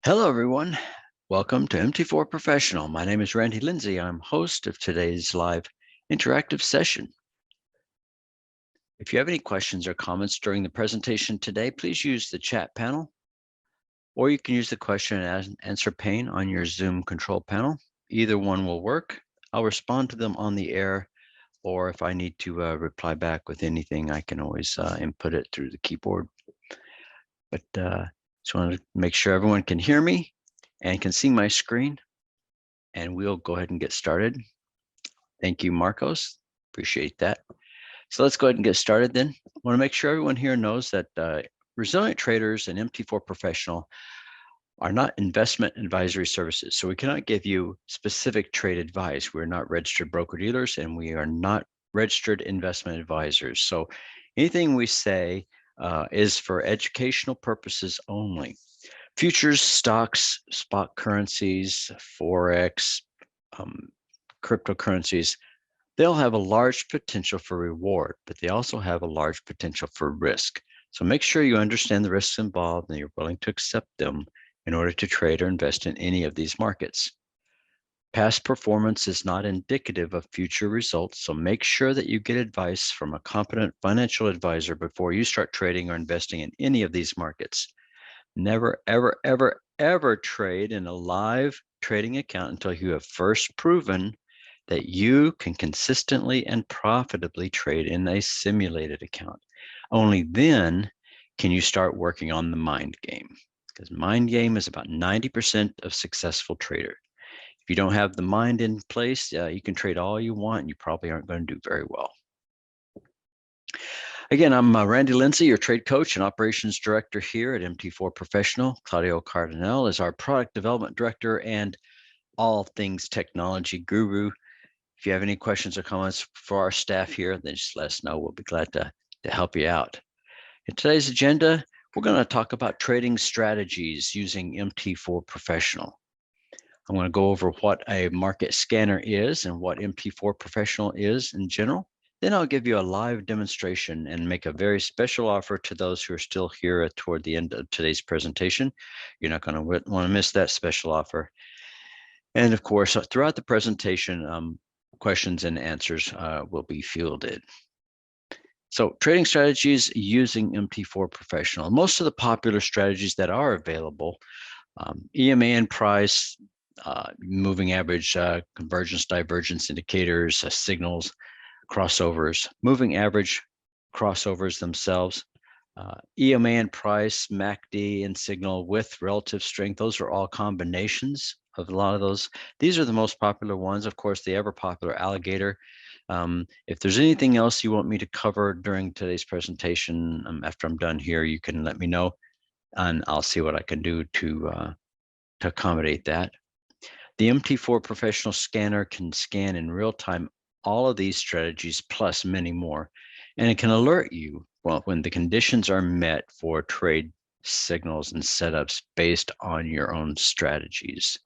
Hello, everyone. Welcome to MT4 Professional. My name is Randy Lindsay. I'm host of today's live interactive session. If you have any questions or comments during the presentation today, please use the chat panel, or you can use the question and answer pane on your Zoom control panel. Either one will work. I'll respond to them on the air, or if I need to reply back with anything, I can always input it through the keyboard. But just want to make sure everyone can hear me and can see my screen. And we'll go ahead and get started. Thank you, Marcos. Appreciate that. So let's go ahead and get started then. I want to make sure everyone here knows that Resilient Traders and MT4 Professional are not investment advisory services. So we cannot give you specific trade advice. We're not registered broker-dealers and we are not registered investment advisors. So anything we say is for educational purposes only. Futures, stocks, spot currencies, Forex, cryptocurrencies, they'll have a large potential for reward, but they also have a large potential for risk. So make sure you understand the risks involved and you're willing to accept them in order to trade or invest in any of these markets. Past performance is not indicative of future results, so make sure that you get advice from a competent financial advisor before you start trading or investing in any of these markets. Never, ever, ever, ever trade in a live trading account until you have first proven that you can consistently and profitably trade in a simulated account. Only then can you start working on the mind game, because mind game is about 90% of successful trader. If you don't have the mind in place, you can trade all you want and you probably aren't going to do very well. Again, I'm Randy Lindsay, your trade coach and operations director here at MT4 Professional. Claudio Cardinale is our product development director and all things technology guru. If you have any questions or comments for our staff here, then just let us know. We'll be glad to help you out. In today's agenda, we're going to talk about trading strategies using MT4 Professional. I'm going to go over what a market scanner is and what MT4 Professional is in general. Then I'll give you a live demonstration and make a very special offer to those who are still here toward the end of today's presentation. You're not going to want to miss that special offer. And of course, throughout the presentation, questions and answers will be fielded. So trading strategies using MT4 Professional. Most of the popular strategies that are available, EMA and price, moving average, convergence, divergence indicators, signals, crossovers, moving average crossovers themselves, EMA and price, MACD and signal with relative strength. Those are all combinations of a lot of those. These are the most popular ones. Of course, the ever popular alligator. If there's anything else you want me to cover during today's presentation, after I'm done here, you can let me know and I'll see what I can do to accommodate that. The MT4 Professional Scanner can scan in real time all of these strategies plus many more, and it can alert you when the conditions are met for trade signals and setups based on your own strategies.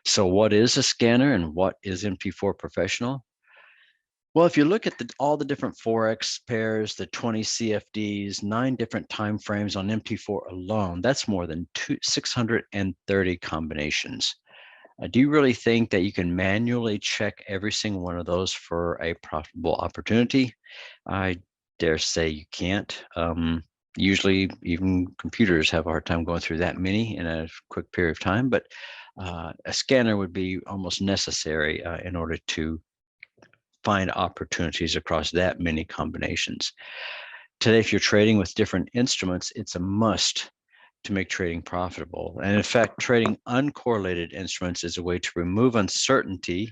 So what is a scanner and what is MT4 Professional? Well, if you look at all the different Forex pairs, the 20 CFDs, 9 different time frames on MT4 alone, that's more than 630 combinations. Do you really think that you can manually check every single one of those for a profitable opportunity? I dare say you can't. Usually even computers have a hard time going through that many in a quick period of time, but a scanner would be almost necessary in order to find opportunities across that many combinations. Today, if you're trading with different instruments, it's a must to make trading profitable. And in fact, trading uncorrelated instruments is a way to remove uncertainty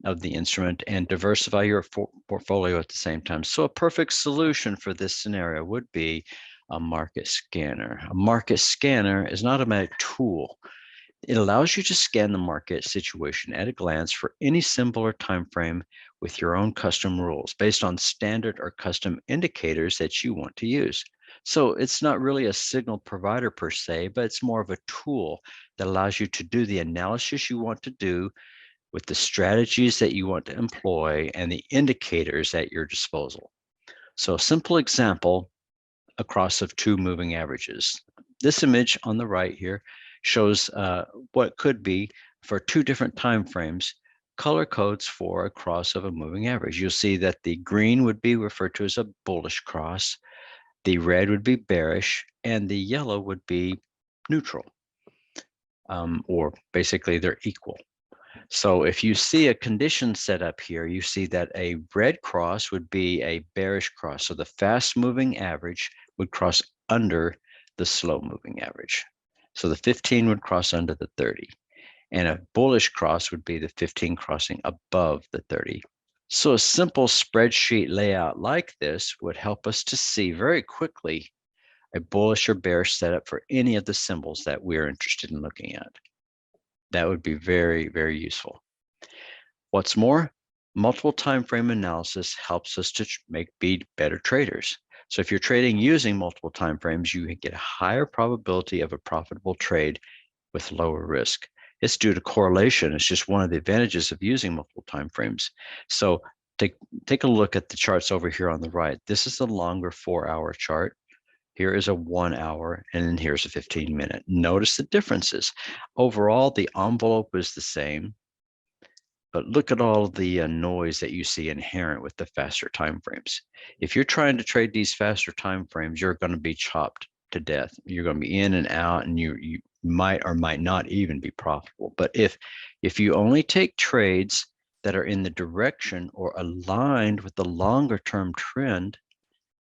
of the instrument and diversify your portfolio at the same time. So a perfect solution for this scenario would be a market scanner. A market scanner is an automatic tool. It allows you to scan the market situation at a glance for any symbol or time frame with your own custom rules based on standard or custom indicators that you want to use. So it's not really a signal provider per se, but it's more of a tool that allows you to do the analysis you want to do with the strategies that you want to employ and the indicators at your disposal. So a simple example, a cross of 2 moving averages. This image on the right here shows what could be for 2 different time frames, color codes for a cross of a moving average. You'll see that the green would be referred to as a bullish cross, the red would be bearish, and the yellow would be neutral, or basically they're equal. So if you see a condition set up here, you see that a red cross would be a bearish cross. So the fast moving average would cross under the slow moving average. So the 15 would cross under the 30. And a bullish cross would be the 15 crossing above the 30. So a simple spreadsheet layout like this would help us to see very quickly a bullish or bearish setup for any of the symbols that we're interested in looking at. That would be very, very useful. What's more, multiple time frame analysis helps us to be better traders. So if you're trading using multiple time frames, you get a higher probability of a profitable trade with lower risk. It's due to correlation. It's just one of the advantages of using multiple time frames. So take a look at the charts over here on the right. This is the longer 4-hour chart. Here is a 1 hour, and then here's a 15-minute. Notice the differences. Overall, the envelope is the same, but look at all the noise that you see inherent with the faster time frames. If you're trying to trade these faster time frames, you're going to be chopped to death. You're going to be in and out, and you might or might not even be profitable. But if you only take trades that are in the direction or aligned with the longer term trend,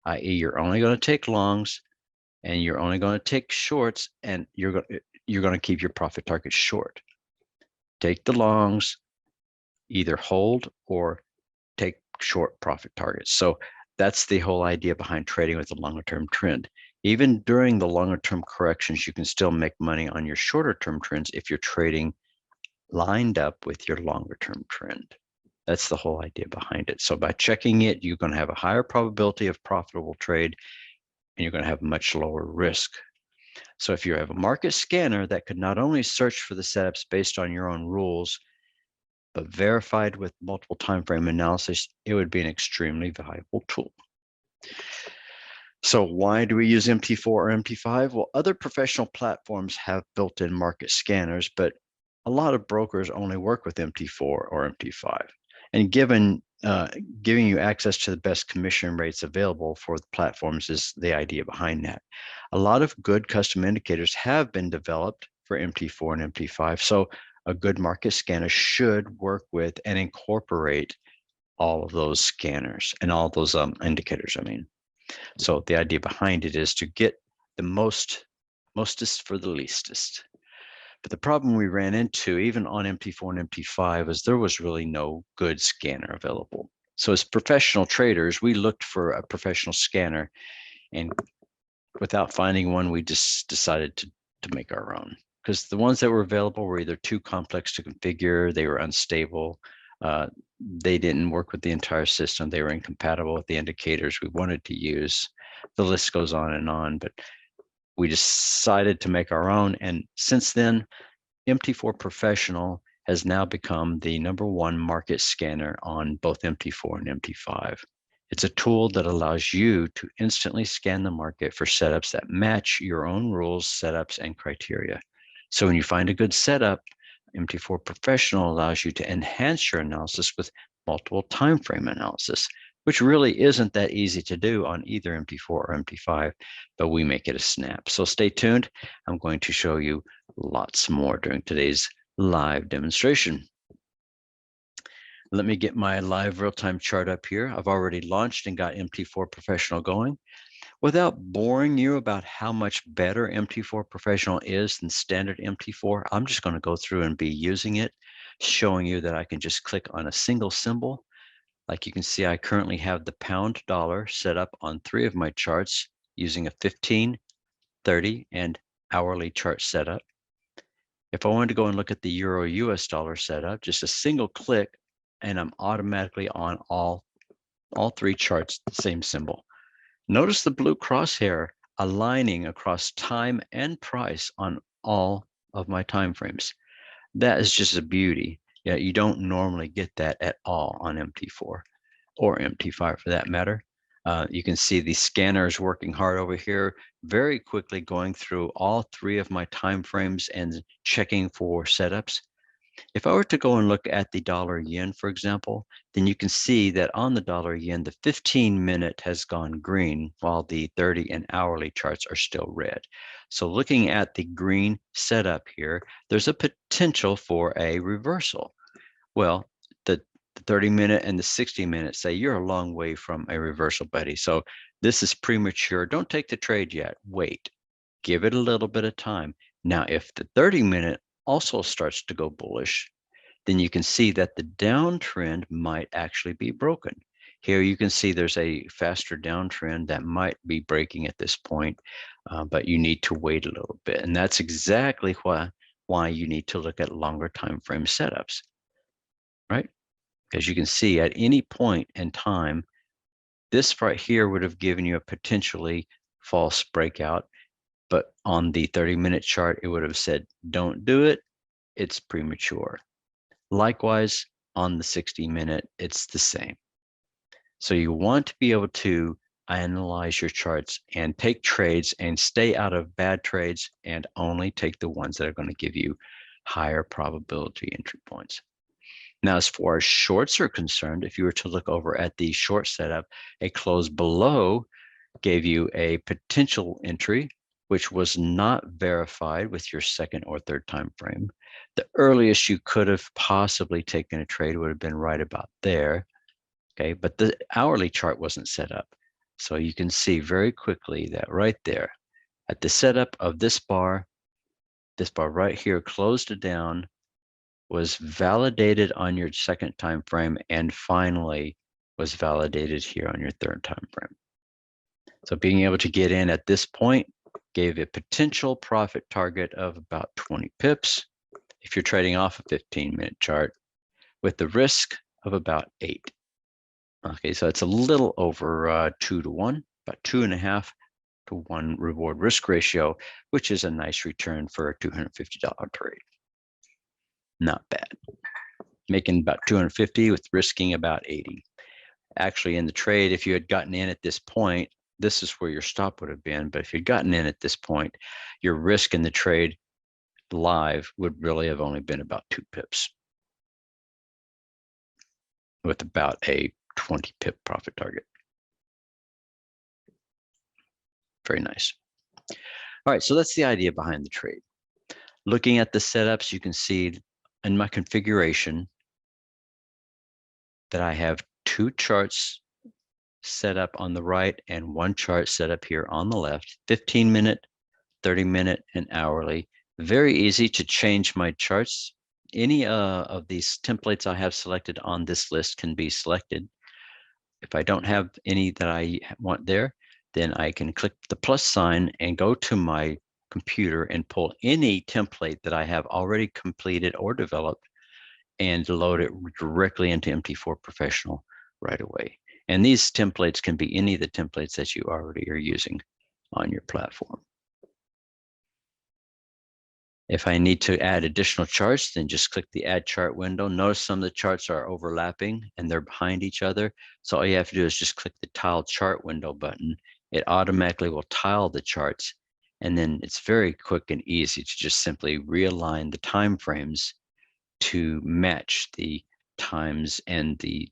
i.e., you're only going to take longs and you're only going to take shorts, and you're going to keep your profit target short. Take the longs, either hold or take short profit targets. So that's the whole idea behind trading with a longer term trend. Even during the longer term corrections, you can still make money on your shorter term trends if you're trading lined up with your longer term trend. That's the whole idea behind it. So by checking it, you're going to have a higher probability of profitable trade, and you're going to have much lower risk. So if you have a market scanner that could not only search for the setups based on your own rules, but verified with multiple time frame analysis, it would be an extremely valuable tool. So why do we use MT4 or MT5? Well, other professional platforms have built-in market scanners, but a lot of brokers only work with MT4 or MT5. And giving you access to the best commission rates available for the platforms is the idea behind that. A lot of good custom indicators have been developed for MT4 and MT5. So a good market scanner should work with and incorporate all of those scanners and all those indicators, I mean. So the idea behind it is to get the mostest for the leastest. But the problem we ran into, even on MT4 and MT5, is there was really no good scanner available. So as professional traders, we looked for a professional scanner, and without finding one, we just decided to make our own, because the ones that were available were either too complex to configure, they were unstable, they didn't work with the entire system, they were incompatible with the indicators we wanted to use. The list goes on, but we decided to make our own. And since then, MT4 Professional has now become the #1 market scanner on both MT4 and MT5. It's a tool that allows you to instantly scan the market for setups that match your own rules, setups, and criteria. So when you find a good setup, MT4 Professional allows you to enhance your analysis with multiple time frame analysis, which really isn't that easy to do on either MT4 or MT5, but we make it a snap. So stay tuned. I'm going to show you lots more during today's live demonstration. Let me get my live real-time chart up here. I've already launched and got MT4 Professional going. Without boring you about how much better MT4 Professional is than standard MT4, I'm just going to go through and be using it, showing you that I can just click on a single symbol. Like you can see, I currently have the pound dollar set up on 3 of my charts using a 15, 30, and hourly chart setup. If I wanted to go and look at the Euro US dollar setup, just a single click, and I'm automatically on all 3 charts, the same symbol. Notice the blue crosshair aligning across time and price on all of my time frames. That is just a beauty. Yeah, you don't normally get that at all on MT4 or MT5 for that matter. You can see the scanner is working hard over here, very quickly going through all 3 of my time frames and checking for setups. If I were to go and look at the dollar yen, for example, then you can see that on the dollar yen, the 15-minute has gone green while the 30 and hourly charts are still red. So looking at the green setup here, there's a potential for a reversal. Well, the 30-minute and the 60-minute say you're a long way from a reversal, buddy. So this is premature. Don't take the trade yet. Wait, give it a little bit of time. Now, if the 30-minute also starts to go bullish, then you can see that the downtrend might actually be broken. Here you can see there's a faster downtrend that might be breaking at this point, but you need to wait a little bit. And that's exactly why you need to look at longer time frame setups, right? Because you can see at any point in time, this right here would have given you a potentially false breakout. But on the 30-minute chart, it would have said, don't do it. It's premature. Likewise, on the 60-minute, it's the same. So you want to be able to analyze your charts and take trades and stay out of bad trades and only take the ones that are going to give you higher probability entry points. Now, as far as shorts are concerned, if you were to look over at the short setup, a close below gave you a potential entry, which was not verified with your second or third time frame. The earliest you could have possibly taken a trade would have been right about there, okay? But the hourly chart wasn't set up. So you can see very quickly that right there, at the setup of this bar right here closed it down, was validated on your second time frame, and finally was validated here on your third time frame. So being able to get in at this point gave a potential profit target of about 20 pips if you're trading off a 15-minute chart, with the risk of about 8. Okay, so it's a little over 2 to 1, about 2.5 to 1 reward risk ratio, which is a nice return for a $250 trade. Not bad. Making about 250 with risking about 80. Actually, in the trade, if you had gotten in at this point, this is where your stop would have been. But if you'd gotten in at this point, your risk in the trade live would really have only been about 2 pips with about a 20 pip profit target. Very nice. All right, so that's the idea behind the trade. Looking at the setups, you can see in my configuration that I have 2 charts set up on the right and 1 chart set up here on the left, 15-minute, 30-minute, and hourly. Very easy to change my charts. Any of these templates I have selected on this list can be selected. If I don't have any that I want there, then I can click the plus sign and go to my computer and pull any template that I have already completed or developed and load it directly into MT4 Professional right away. And these templates can be any of the templates that you already are using on your platform. If I need to add additional charts, then just click the Add Chart window. Notice some of the charts are overlapping and they're behind each other. So all you have to do is just click the Tile Chart window button. It automatically will tile the charts. And then it's very quick and easy to just simply realign the time frames to match the times and the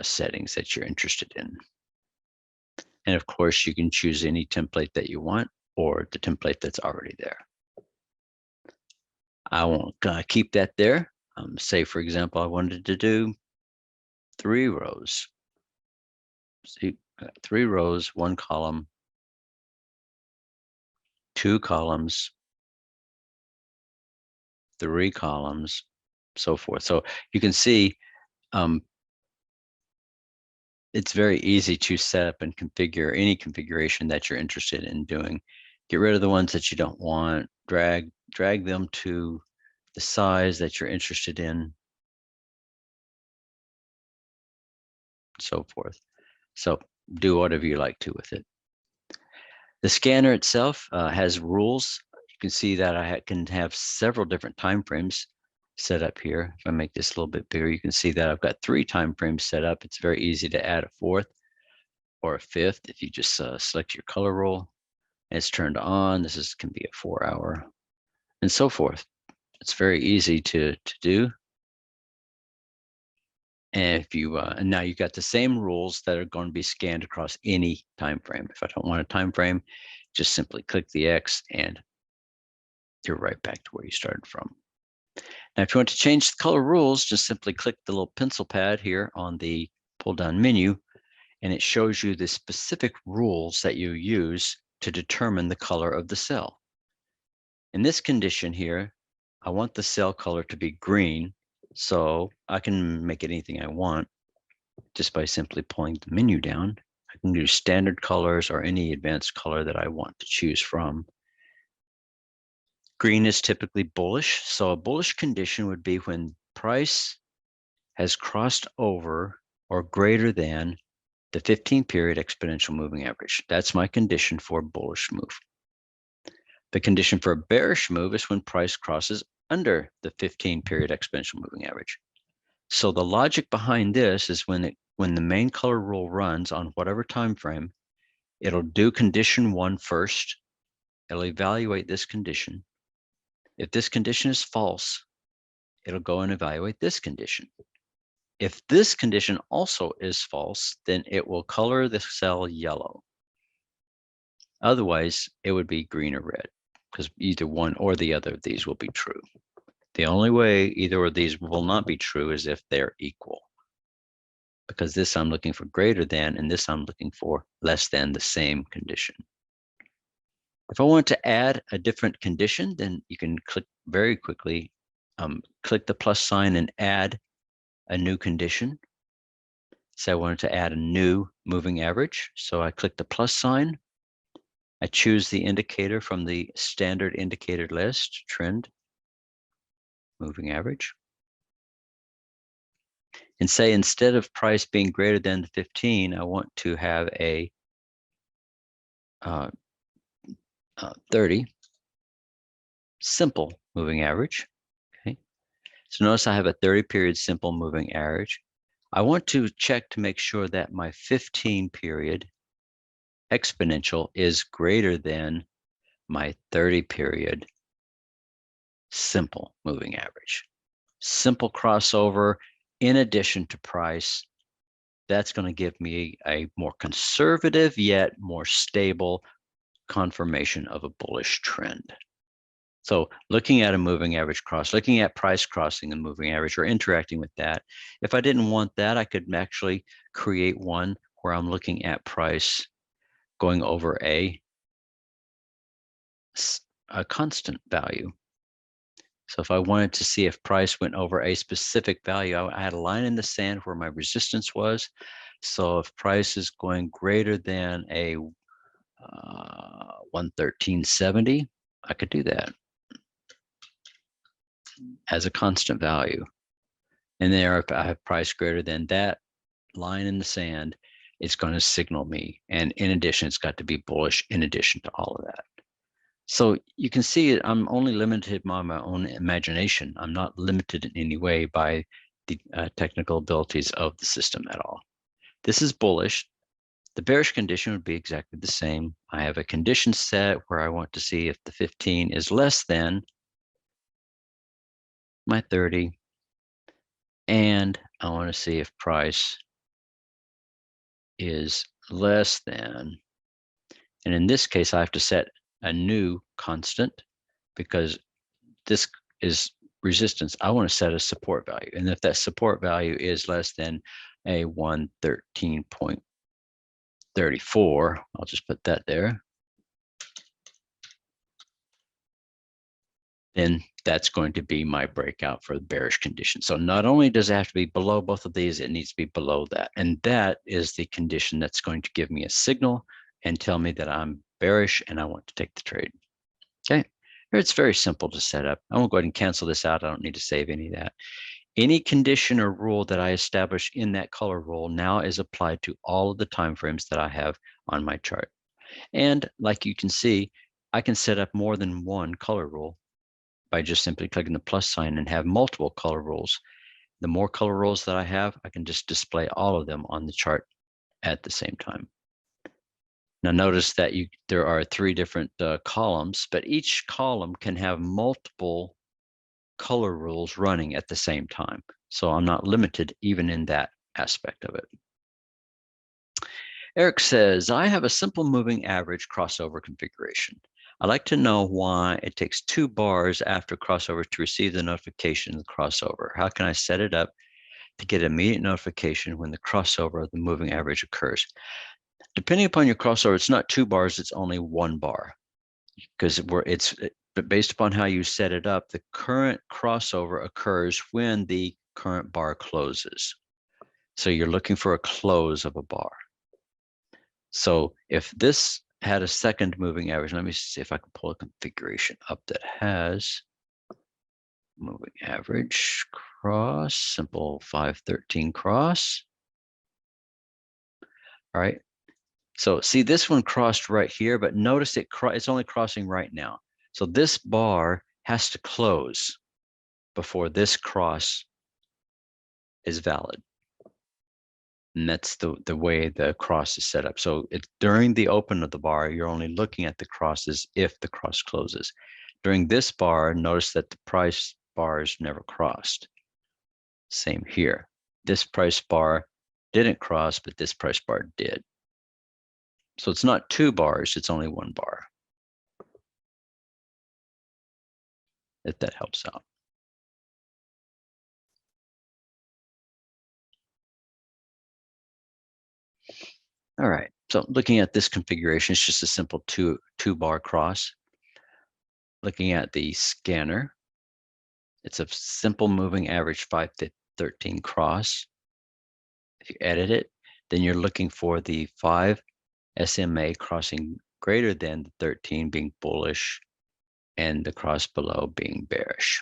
settings that you're interested in. And of course, you can choose any template that you want or the template that's already there. I won't keep that there. Say, for example, I wanted to do 3 rows. See, 3 rows, 1 column, 2 columns, 3 columns, so forth. So you can see it's very easy to set up and configure any configuration that you're interested in doing. Get rid of the ones that you don't want, drag them to the size that you're interested in, so forth. So do whatever you like to with it. The scanner itself has rules. You can see that I can have several different time frames set up here. If I make this a little bit bigger, you can see that I've got 3 time frames set up. It's very easy to add a 4th. or a fifth if you just select your color rule and it's turned on. This can be a 4 hour and so forth. It's very easy to do. And if you and now you've got the same rules that are going to be scanned across any time frame. If I don't want a time frame, just simply click the X and you're right back to where you started from. Now, if you want to change the color rules, just simply click the little pencil pad here on the pull down menu, and it shows you the specific rules that you use to determine the color of the cell. In this condition here, I want the cell color to be green, so I can make it anything I want just by simply pulling the menu down. I can do standard colors or any advanced color that I want to choose from. Green is typically bullish, so a bullish condition would be when price has crossed over or greater than the 15-period exponential moving average. That's my condition for a bullish move. The condition for a bearish move is when price crosses under the 15-period exponential moving average. So the logic behind this is when the main color rule runs on whatever time frame, it'll do condition 1 first. It'll evaluate this condition. If this condition is false, it'll go and evaluate this condition. If this condition also is false, then it will color the cell yellow. Otherwise, it would be green or red, because either one or the other of these will be true. The only way either of these will not be true is if they're equal, because this I'm looking for greater than, and this I'm looking for less than the same condition. If I want to add a different condition, then you can click very quickly, click the plus sign and add a new condition. So I wanted to add a new moving average. So I click the plus sign. I choose the indicator from the standard indicator list, trend, moving average. And say instead of price being greater than 15, I want to have a 30 simple moving average. Okay. So notice I have a 30-period simple moving average. I want to check to make sure that my 15-period exponential is greater than my 30-period simple moving average. Simple crossover in addition to price, that's going to give me a more conservative yet more stable confirmation of a bullish trend. So looking at a moving average cross, looking at price crossing a moving average or interacting with that, if I didn't want that, I could actually create one where I'm looking at price going over a constant value. So if I wanted to see if price went over a specific value, I had a line in the sand where my resistance was. So if price is going greater than a 113.70, I could do that as a constant value. And there, if I have price greater than that line in the sand, it's going to signal me. And in addition, it's got to be bullish in addition to all of that. So you can see I'm only limited by my own imagination. I'm not limited in any way by the technical abilities of the system at all. This is bullish. The bearish condition would be exactly the same. I have a condition set where I want to see if the 15 is less than my 30. And I want to see if price is less than. And in this case, I have to set a new constant because this is resistance. I want to set a support value. And if that support value is less than a 113.34, I'll just put that there. Then that's going to be my breakout for the bearish condition. So not only does it have to be below both of these, it needs to be below that. And that is the condition that's going to give me a signal and tell me that I'm bearish and I want to take the trade. Okay, it's very simple to set up. I'm gonna go ahead and cancel this out. I don't need to save any of that. Any condition or rule that I establish in that color rule now is applied to all of the time frames that I have on my chart. And like you can see, I can set up more than one color rule by just simply clicking the plus sign and have multiple color rules. The more color rules that I have, I can just display all of them on the chart at the same time. Now notice that there are 3 different columns, but each column can have multiple color rules running at the same time. So I'm not limited even in that aspect of it. Eric says, I have a simple moving average crossover configuration. I'd like to know why it takes 2 bars after crossover to receive the notification of the crossover. How can I set it up to get immediate notification when the crossover of the moving average occurs? Depending upon your crossover, it's not 2 bars, it's only 1 bar. Because but based upon how you set it up, the current crossover occurs when the current bar closes. So you're looking for a close of a bar. So if this had a second moving average, let me see if I can pull a configuration up that has moving average cross, simple 513 cross. All right. So see, this one crossed right here, but notice it's only crossing right now. So this bar has to close before this cross is valid. And that's the way the cross is set up. So it's during the open of the bar, you're only looking at the crosses if the cross closes. During this bar, notice that the price bars never crossed. Same here. This price bar didn't cross, but this price bar did. So it's not 2 bars, it's only 1 bar. If that helps out. All right, so looking at this configuration, it's just a simple two bar cross. Looking at the scanner, it's a simple moving average 513 cross. If you edit it, then you're looking for the 5 SMA crossing greater than the 13 being bullish and the cross below being bearish.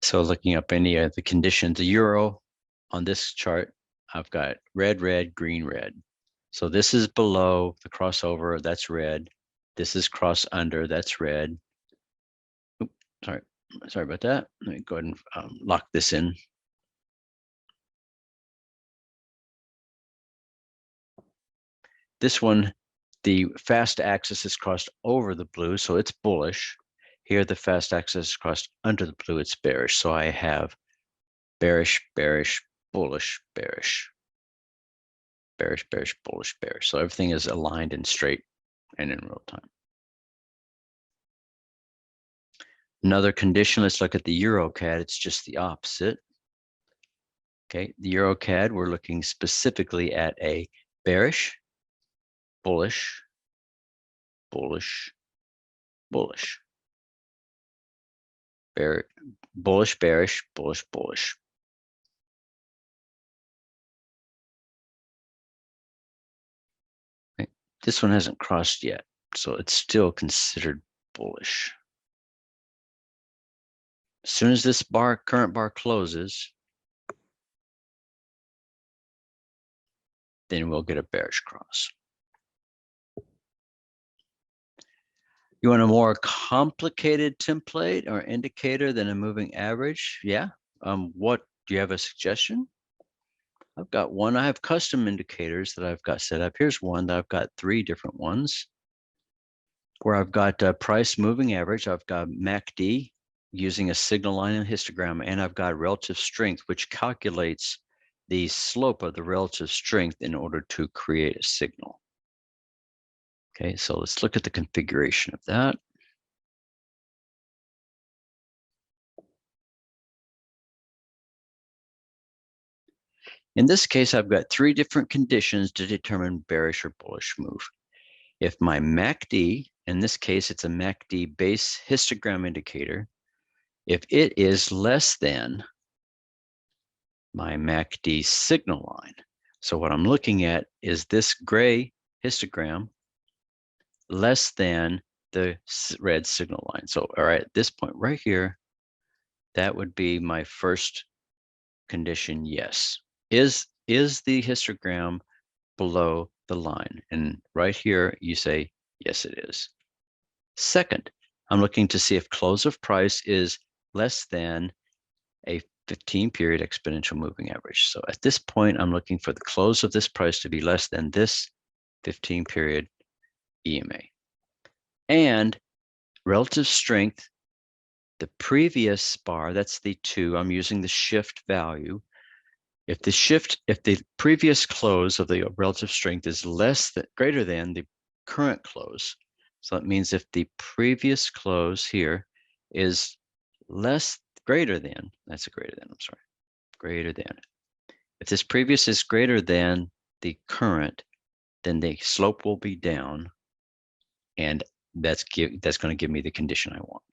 So looking up any of the conditions, the euro on this chart, I've got red, red, green, red. So this is below the crossover, that's red. This is cross under, that's red. Oops, sorry about that. Let me go ahead and lock this in. This one, the fast axis is crossed over the blue, so it's bullish. Here, the fast axis is crossed under the blue, it's bearish. So I have bearish, bearish, bullish, bearish. Bearish, bearish, bullish, bearish. So everything is aligned and straight and in real time. Another condition, let's look at the EuroCAD. It's just the opposite. Okay, the EuroCAD, we're looking specifically at a bearish, bullish, bullish, bullish. Bullish, bearish, bullish, bullish. Okay. This one hasn't crossed yet, so it's still considered bullish. As soon as this current bar closes, then we'll get a bearish cross. You want a more complicated template or indicator than a moving average? Yeah. What do you have a suggestion? I've got one. I have custom indicators that I've got set up. Here's one that I've got 3 different ones where I've got price moving average. I've got MACD using a signal line and histogram, and I've got relative strength, which calculates the slope of the relative strength in order to create a signal. Okay, so let's look at the configuration of that. In this case, I've got 3 different conditions to determine bearish or bullish move. If my MACD, in this case, it's a MACD base histogram indicator, if it is less than my MACD signal line. So what I'm looking at is this gray histogram less than the red signal line. So, all right, at this point right here, that would be my first condition, yes. Is the histogram below the line? And right here, you say, yes, it is. Second, I'm looking to see if close of price is less than a 15-period exponential moving average. So at this point, I'm looking for the close of this price to be less than this 15-period EMA. And relative strength, the previous bar, that's the 2, I'm using the shift value. If the previous close of the relative strength is greater than the current close, so that means if the previous close here is greater than, greater than. If this previous is greater than the current, then the slope will be down, and that's going to give me the condition I want.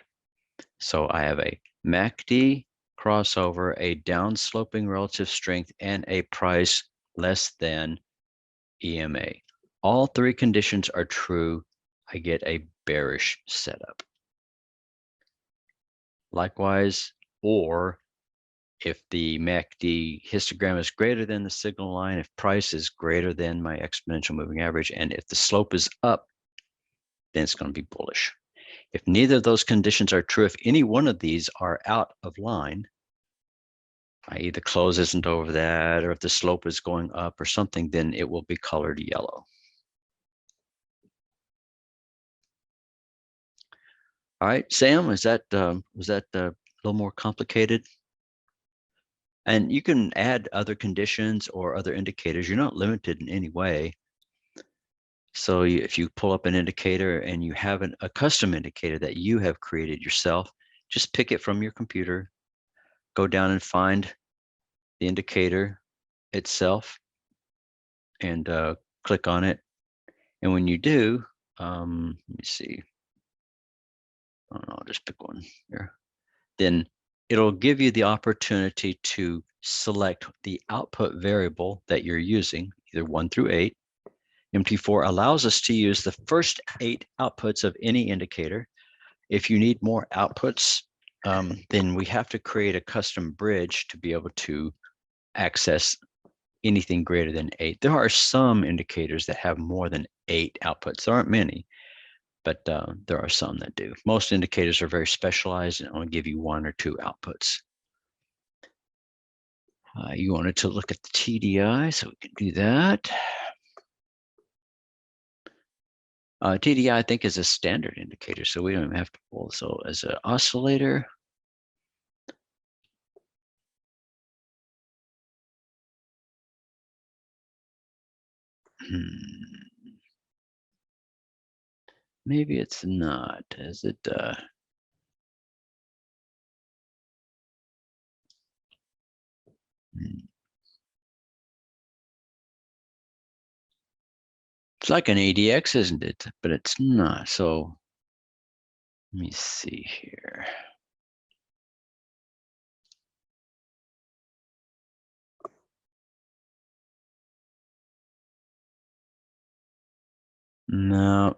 So I have a MACD crossover, a downsloping relative strength, and a price less than EMA. All 3 conditions are true. I get a bearish setup. Likewise, or if the MACD histogram is greater than the signal line, if price is greater than my exponential moving average, and if the slope is up, then it's going to be bullish. If neither of those conditions are true, if any one of these are out of line, i.e. the close isn't over that, or if the slope is going up or something, then it will be colored yellow. All right, Sam, was that a little more complicated? And you can add other conditions or other indicators. You're not limited in any way. So if you pull up an indicator and you have a custom indicator that you have created yourself, just pick it from your computer, go down and find the indicator itself and click on it. And when you do, let me see. I don't know, I'll just pick one here. Then it'll give you the opportunity to select the output variable that you're using, either 1 through 8. MT4 allows us to use the first 8 outputs of any indicator. If you need more outputs, then we have to create a custom bridge to be able to access anything greater than 8. There are some indicators that have more than 8 outputs. There aren't many, but there are some that do. Most indicators are very specialized and only give you 1 or 2 outputs. You wanted to look at the TDI, so we can do that. TDI, I think, is a standard indicator, so we don't even have to pull. So as an oscillator, maybe it's not. Is it? It's like an ADX, isn't it? But it's not. So let me see here. No,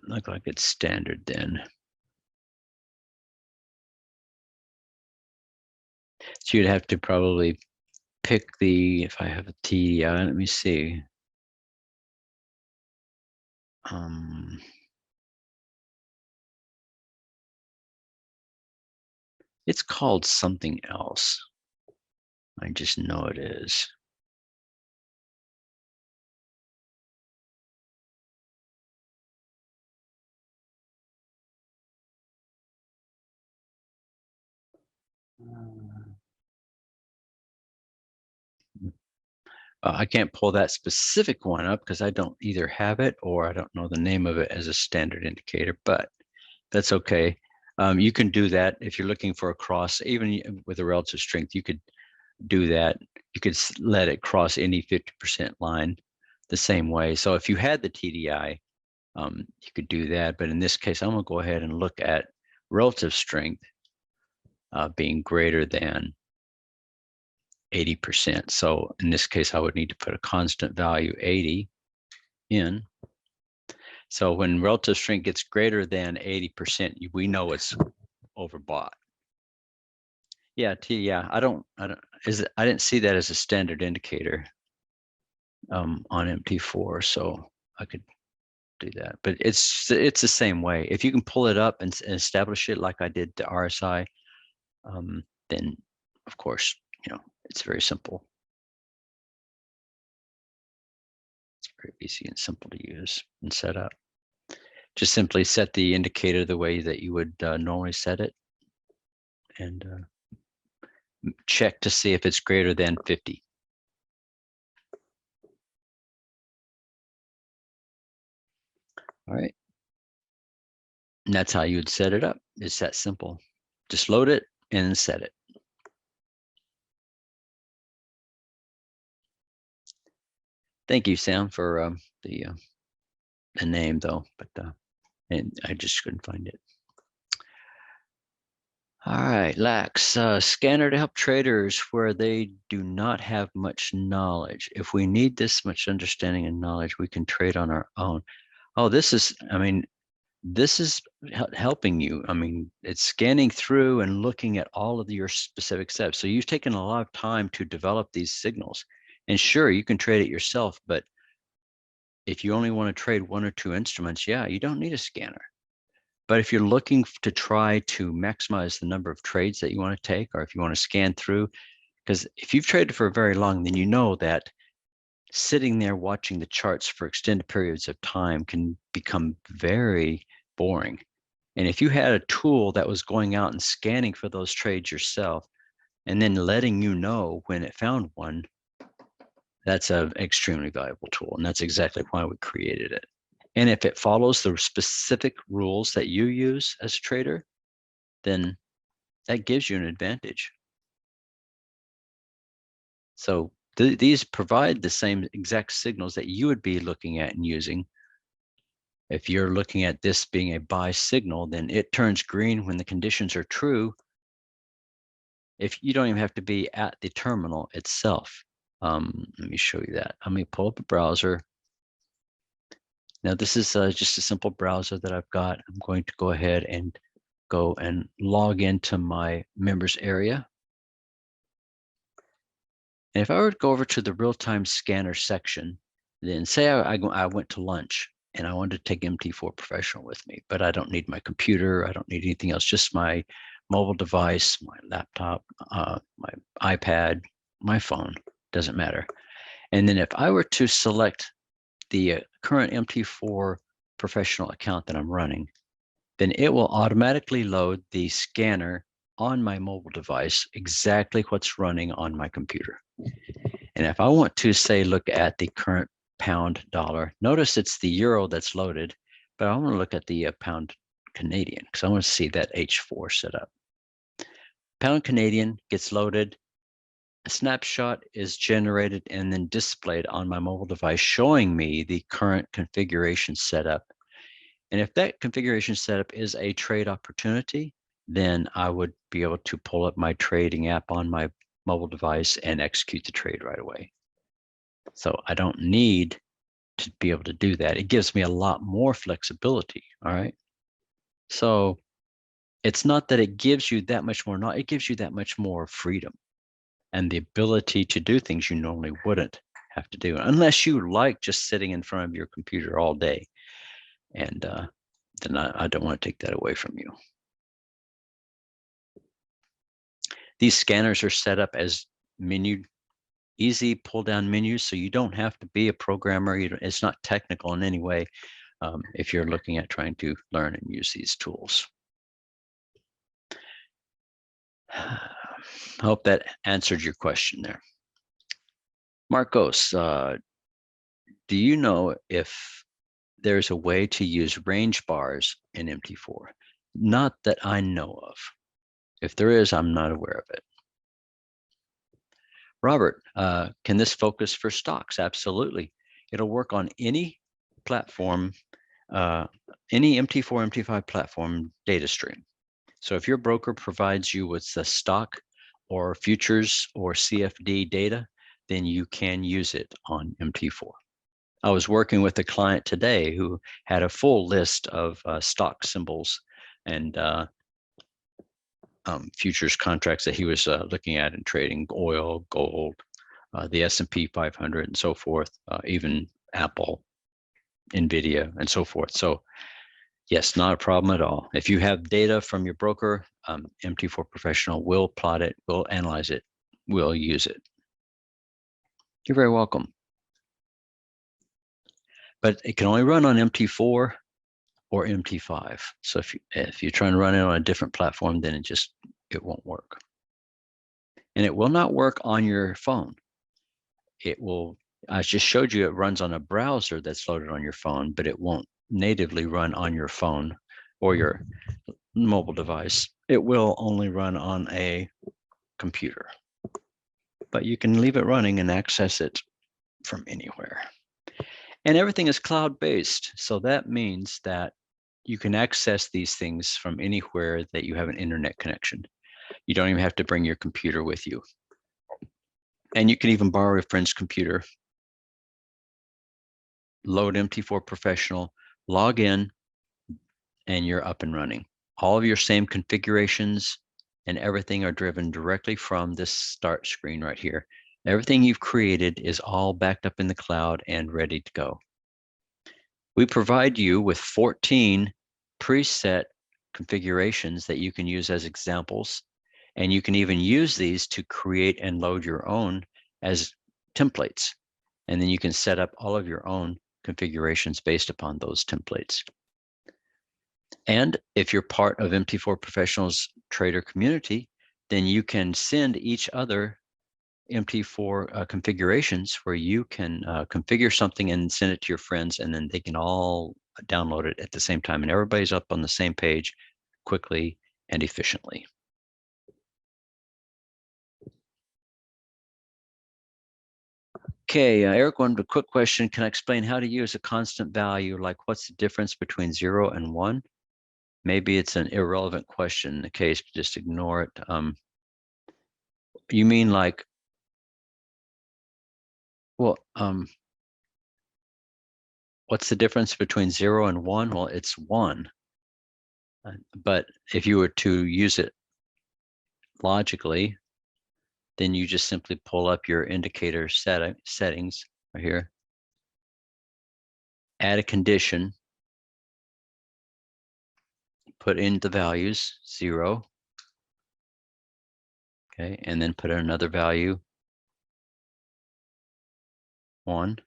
look like it's standard then. So you'd have to probably pick if I have a TDI, let me see. It's called something else. I just know it is. I can't pull that specific one up because I don't either have it or I don't know the name of it as a standard indicator, but that's okay. You can do that if you're looking for a cross, even with a relative strength, you could do that. You could let it cross any 50% line the same way. So if you had the TDI, you could do that. But in this case, I'm going to go ahead and look at relative strength being greater than 80%. So in this case, I would need to put a constant value 80 in. So when relative strength gets greater than 80%, we know it's overbought. Yeah, I didn't see that as a standard indicator on MT4, so I could do that. But it's the same way. If you can pull it up and establish it like I did the RSI, then of course, it's very simple. It's very easy and simple to use and set up. Just simply set the indicator the way that you would normally set it, and check to see if it's greater than 50. All right. And that's how you would set it up. It's that simple. Just load it and set it. Thank you, Sam, for the name, though, but and I just couldn't find it. All right, Lax, scanner to help traders where they do not have much knowledge. If we need this much understanding and knowledge, we can trade on our own. Oh, this is, this is helping you. It's scanning through and looking at all of your specific steps. So you've taken a lot of time to develop these signals. And sure, you can trade it yourself, but if you only want to trade one or two instruments, yeah, you don't need a scanner. But if you're looking to try to maximize the number of trades that you want to take, or if you want to scan through, because if you've traded for very long, then you know that sitting there watching the charts for extended periods of time can become very boring. And if you had a tool that was going out and scanning for those trades yourself, and then letting you know when it found one, that's an extremely valuable tool. And that's exactly why we created it. And if it follows the specific rules that you use as a trader, then that gives you an advantage. So these provide the same exact signals that you would be looking at and using. If you're looking at this being a buy signal, then it turns green when the conditions are true. If you don't even have to be at the terminal itself. Let me show you that. Let me pull up a browser. Now this is just a simple browser that I've got. I'm going to go ahead and go and log into my members area. And if I were to go over to the real-time scanner section, then say I went to lunch and I wanted to take MT4 Professional with me, but I don't need my computer, I don't need anything else, just my mobile device, my laptop, my iPad, my phone, doesn't matter. And then if I were to select the current MT4 Professional account that I'm running, then it will automatically load the scanner on my mobile device, exactly what's running on my computer. And if I want to say, look at the current pound dollar, notice it's the euro that's loaded, but I want to look at the pound Canadian because I want to see that H4 set up. Pound Canadian gets loaded, a snapshot is generated and then displayed on my mobile device, showing me the current configuration setup. And if that configuration setup is a trade opportunity, then I would be able to pull up my trading app on my mobile device and execute the trade right away. So I don't need to be able to do that. It gives me a lot more flexibility, all right? So it's not that it gives you that much more, it gives you that much more freedom and the ability to do things you normally wouldn't have to do, unless you like just sitting in front of your computer all day. And then I don't want to take that away from you. These scanners are set up as easy pull down menus, so you don't have to be a programmer. It's not technical in any way if you're looking at trying to learn and use these tools. I hope that answered your question there. Marcos, do you know if there's a way to use range bars in MT4? Not that I know of. If there is, I'm not aware of it. Robert, can this focus for stocks? Absolutely. It'll work on any platform, any MT4, MT5 platform data stream. So if your broker provides you with the stock or futures or CFD data, then you can use it on MT4. I was working with a client today who had a full list of stock symbols and futures contracts that he was looking at and trading: oil, gold, the S&P 500 and so forth, even Apple. NVIDIA, and so forth. So yes, not a problem at all. If you have data from your broker, MT4 Professional will plot it, will analyze it, will use it. You're very welcome. But it can only run on MT4 or MT5. So if you're trying to run it on a different platform, then it won't work. And it will not work on your phone. It will, I just showed you it runs on a browser that's loaded on your phone, but it won't natively run on your phone or your mobile device. It will only run on a computer. But you can leave it running and access it from anywhere. And everything is cloud-based. So that means that you can access these things from anywhere that you have an internet connection. You don't even have to bring your computer with you. And you can even borrow a friend's computer, load MT4 Professional, log in, and you're up and running. All of your same configurations and everything are driven directly from this start screen right here. Everything you've created is all backed up in the cloud and ready to go. We provide you with 14 preset configurations that you can use as examples, and you can even use these to create and load your own as templates. And then you can set up all of your own configurations based upon those templates. And if you're part of MT4 Professional's trader community, then you can send each other MT4 configurations where you can configure something and send it to your friends, and then they can all download it at the same time, and everybody's up on the same page quickly and efficiently. Okay, Eric wanted a quick question. Can I explain how to use a constant value? Like, what's the difference between 0 and 1? Maybe it's an irrelevant question. In the case, just ignore it. You mean like, well, what's the difference between 0 and 1? Well, it's 1. But if you were to use it logically, then you just simply pull up your indicator settings right here, add a condition, put in the values, 0, okay, and then put in another value, 1,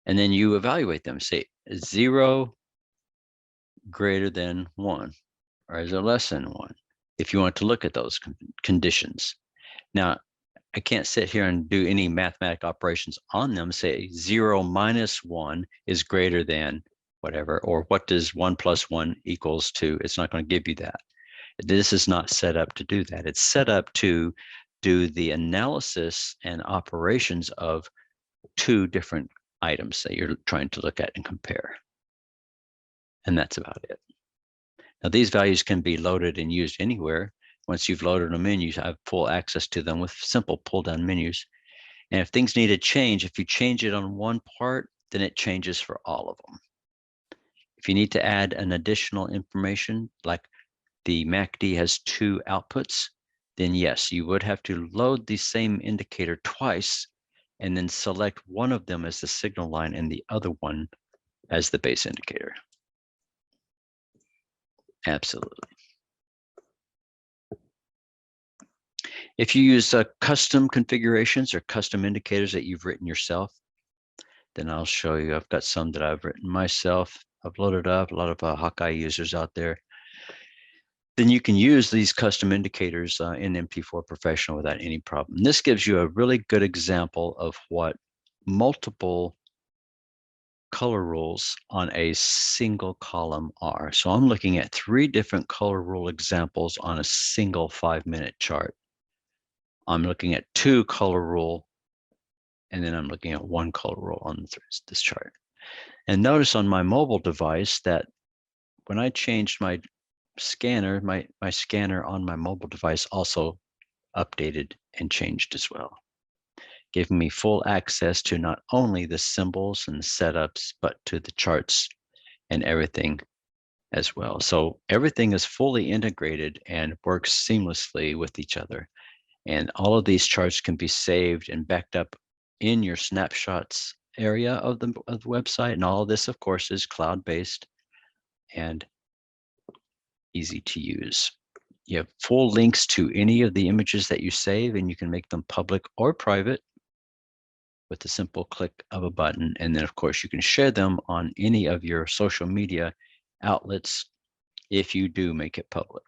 and then you evaluate them. Say 0 greater than 1, or is it less than 1? If you want to look at those conditions. Now, I can't sit here and do any mathematical operations on them. Say 0 minus 1 is greater than whatever, or what does 1 plus 1 equals to? It's not going to give you that. This is not set up to do that. It's set up to do the analysis and operations of two different items that you're trying to look at and compare. And that's about it. Now, these values can be loaded and used anywhere. Once you've loaded them in, you have full access to them with simple pull-down menus. And if things need to change, if you change it on one part, then it changes for all of them. If you need to add an additional information, like the MACD has 2 outputs, then yes, you would have to load the same indicator twice and then select one of them as the signal line and the other one as the base indicator. Absolutely. If you use custom configurations or custom indicators that you've written yourself, then I'll show you. I've got some that I've written myself. I've loaded up a lot of Hawkeye users out there. Then you can use these custom indicators in MT4 Professional without any problem. This gives you a really good example of what multiple color rules on a single column are. So I'm looking at 3 different color rule examples on a single 5-minute chart. I'm looking at 2 color rule, and then I'm looking at 1 color rule on this chart. And notice on my mobile device that when I changed my scanner, my scanner on my mobile device also updated and changed as well, giving me full access to not only the symbols and the setups, but to the charts and everything as well. So everything is fully integrated and works seamlessly with each other. And all of these charts can be saved and backed up in your snapshots area of the website. And all of this, of course, is cloud-based and easy to use. You have full links to any of the images that you save, and you can make them public or private with the simple click of a button. And then, of course, you can share them on any of your social media outlets if you do make it public.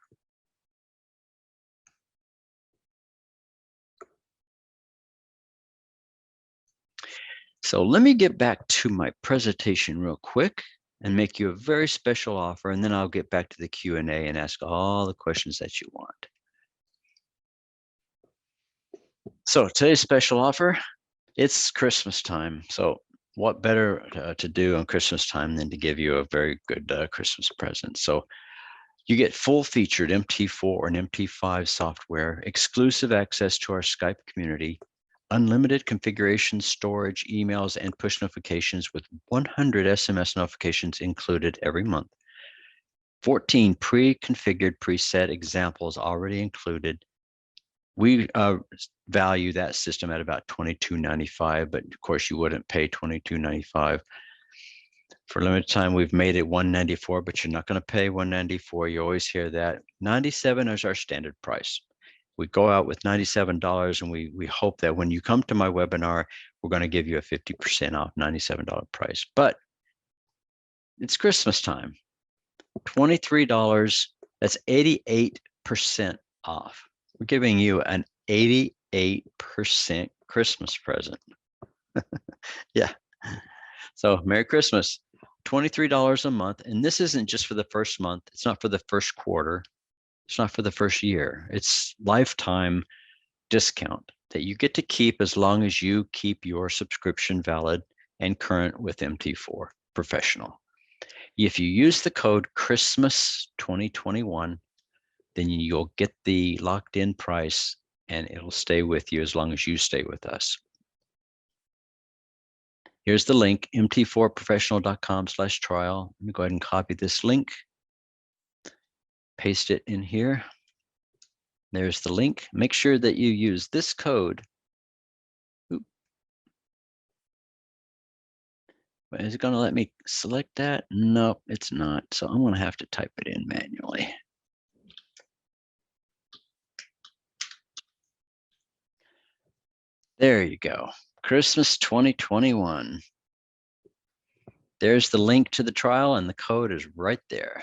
So let me get back to my presentation real quick and make you a very special offer, and then I'll get back to the Q&A and ask all the questions that you want. So today's special offer, it's Christmas time. So what better to do on Christmas time than to give you a very good Christmas present? So you get full featured MT4 and MT5 software, exclusive access to our Skype community, unlimited configuration, storage, emails, and push notifications with 100 SMS notifications included every month. 14 pre-configured preset examples already included. We value that system at about $22.95, but of course you wouldn't pay $22.95. For limited time, we've made it $194, but you're not going to pay $194. You always hear that. $97 is our standard price. We go out with $97, and we hope that when you come to my webinar, we're going to give you a 50% off $97 price. But it's Christmas time. $23, that's 88% off. We're giving you an 88% Christmas present. Yeah. So Merry Christmas. $23 a month. And this isn't just for the first month. It's not for the first quarter. It's not for the first year. It's lifetime discount that you get to keep as long as you keep your subscription valid and current with MT4 Professional. If you use the code Christmas 2021, then you'll get the locked in price and it'll stay with you as long as you stay with us. Here's the link, mt4professional.com/trial. Let me go ahead and copy this link, paste it in here. There's the link. Make sure that you use this code. Oop. Is it going to let me select that? No, it's not. So I'm going to have to type it in manually. There you go. Christmas 2021. There's the link to the trial and the code is right there.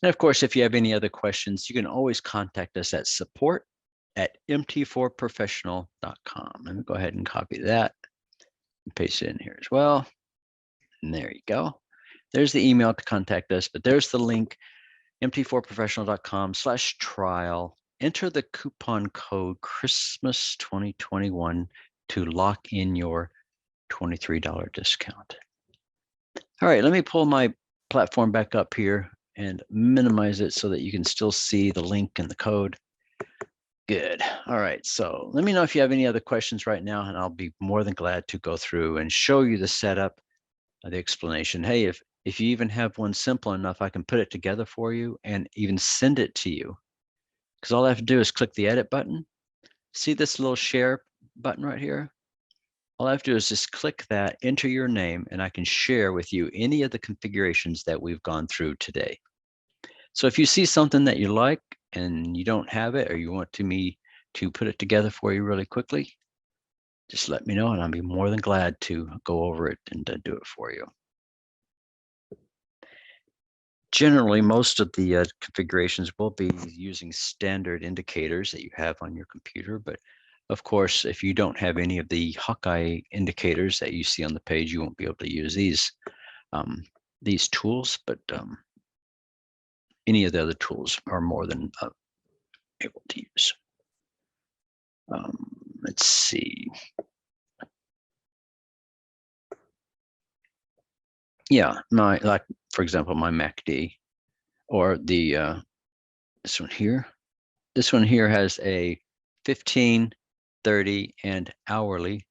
And of course, if you have any other questions, you can always contact us at support@mt4professional.com. Let me go ahead and copy that and paste it in here as well. And there you go. There's the email to contact us, but there's the link, mt4professional.com/trial. Enter the coupon code Christmas 2021 to lock in your $23 discount. All right, let me pull my platform back up here and minimize it so that you can still see the link and the code. Good. All right, so let me know if you have any other questions right now, and I'll be more than glad to go through and show you the setup, the explanation. Hey, if you even have one simple enough, I can put it together for you and even send it to you. Because all I have to do is click the edit button. See this little share button right here? All I have to do is just click that, enter your name, and I can share with you any of the configurations that we've gone through today. So if you see something that you like and you don't have it, or you want me to put it together for you really quickly, just let me know and I'll be more than glad to go over it and do it for you. Generally, most of the configurations will be using standard indicators that you have on your computer, but of course, if you don't have any of the Hawkeye indicators that you see on the page, you won't be able to use these tools, but any of the other tools are more than able to use. Let's see. Yeah, like for example, my MACD, or the this one here. This one here has a 15, 30, and hourly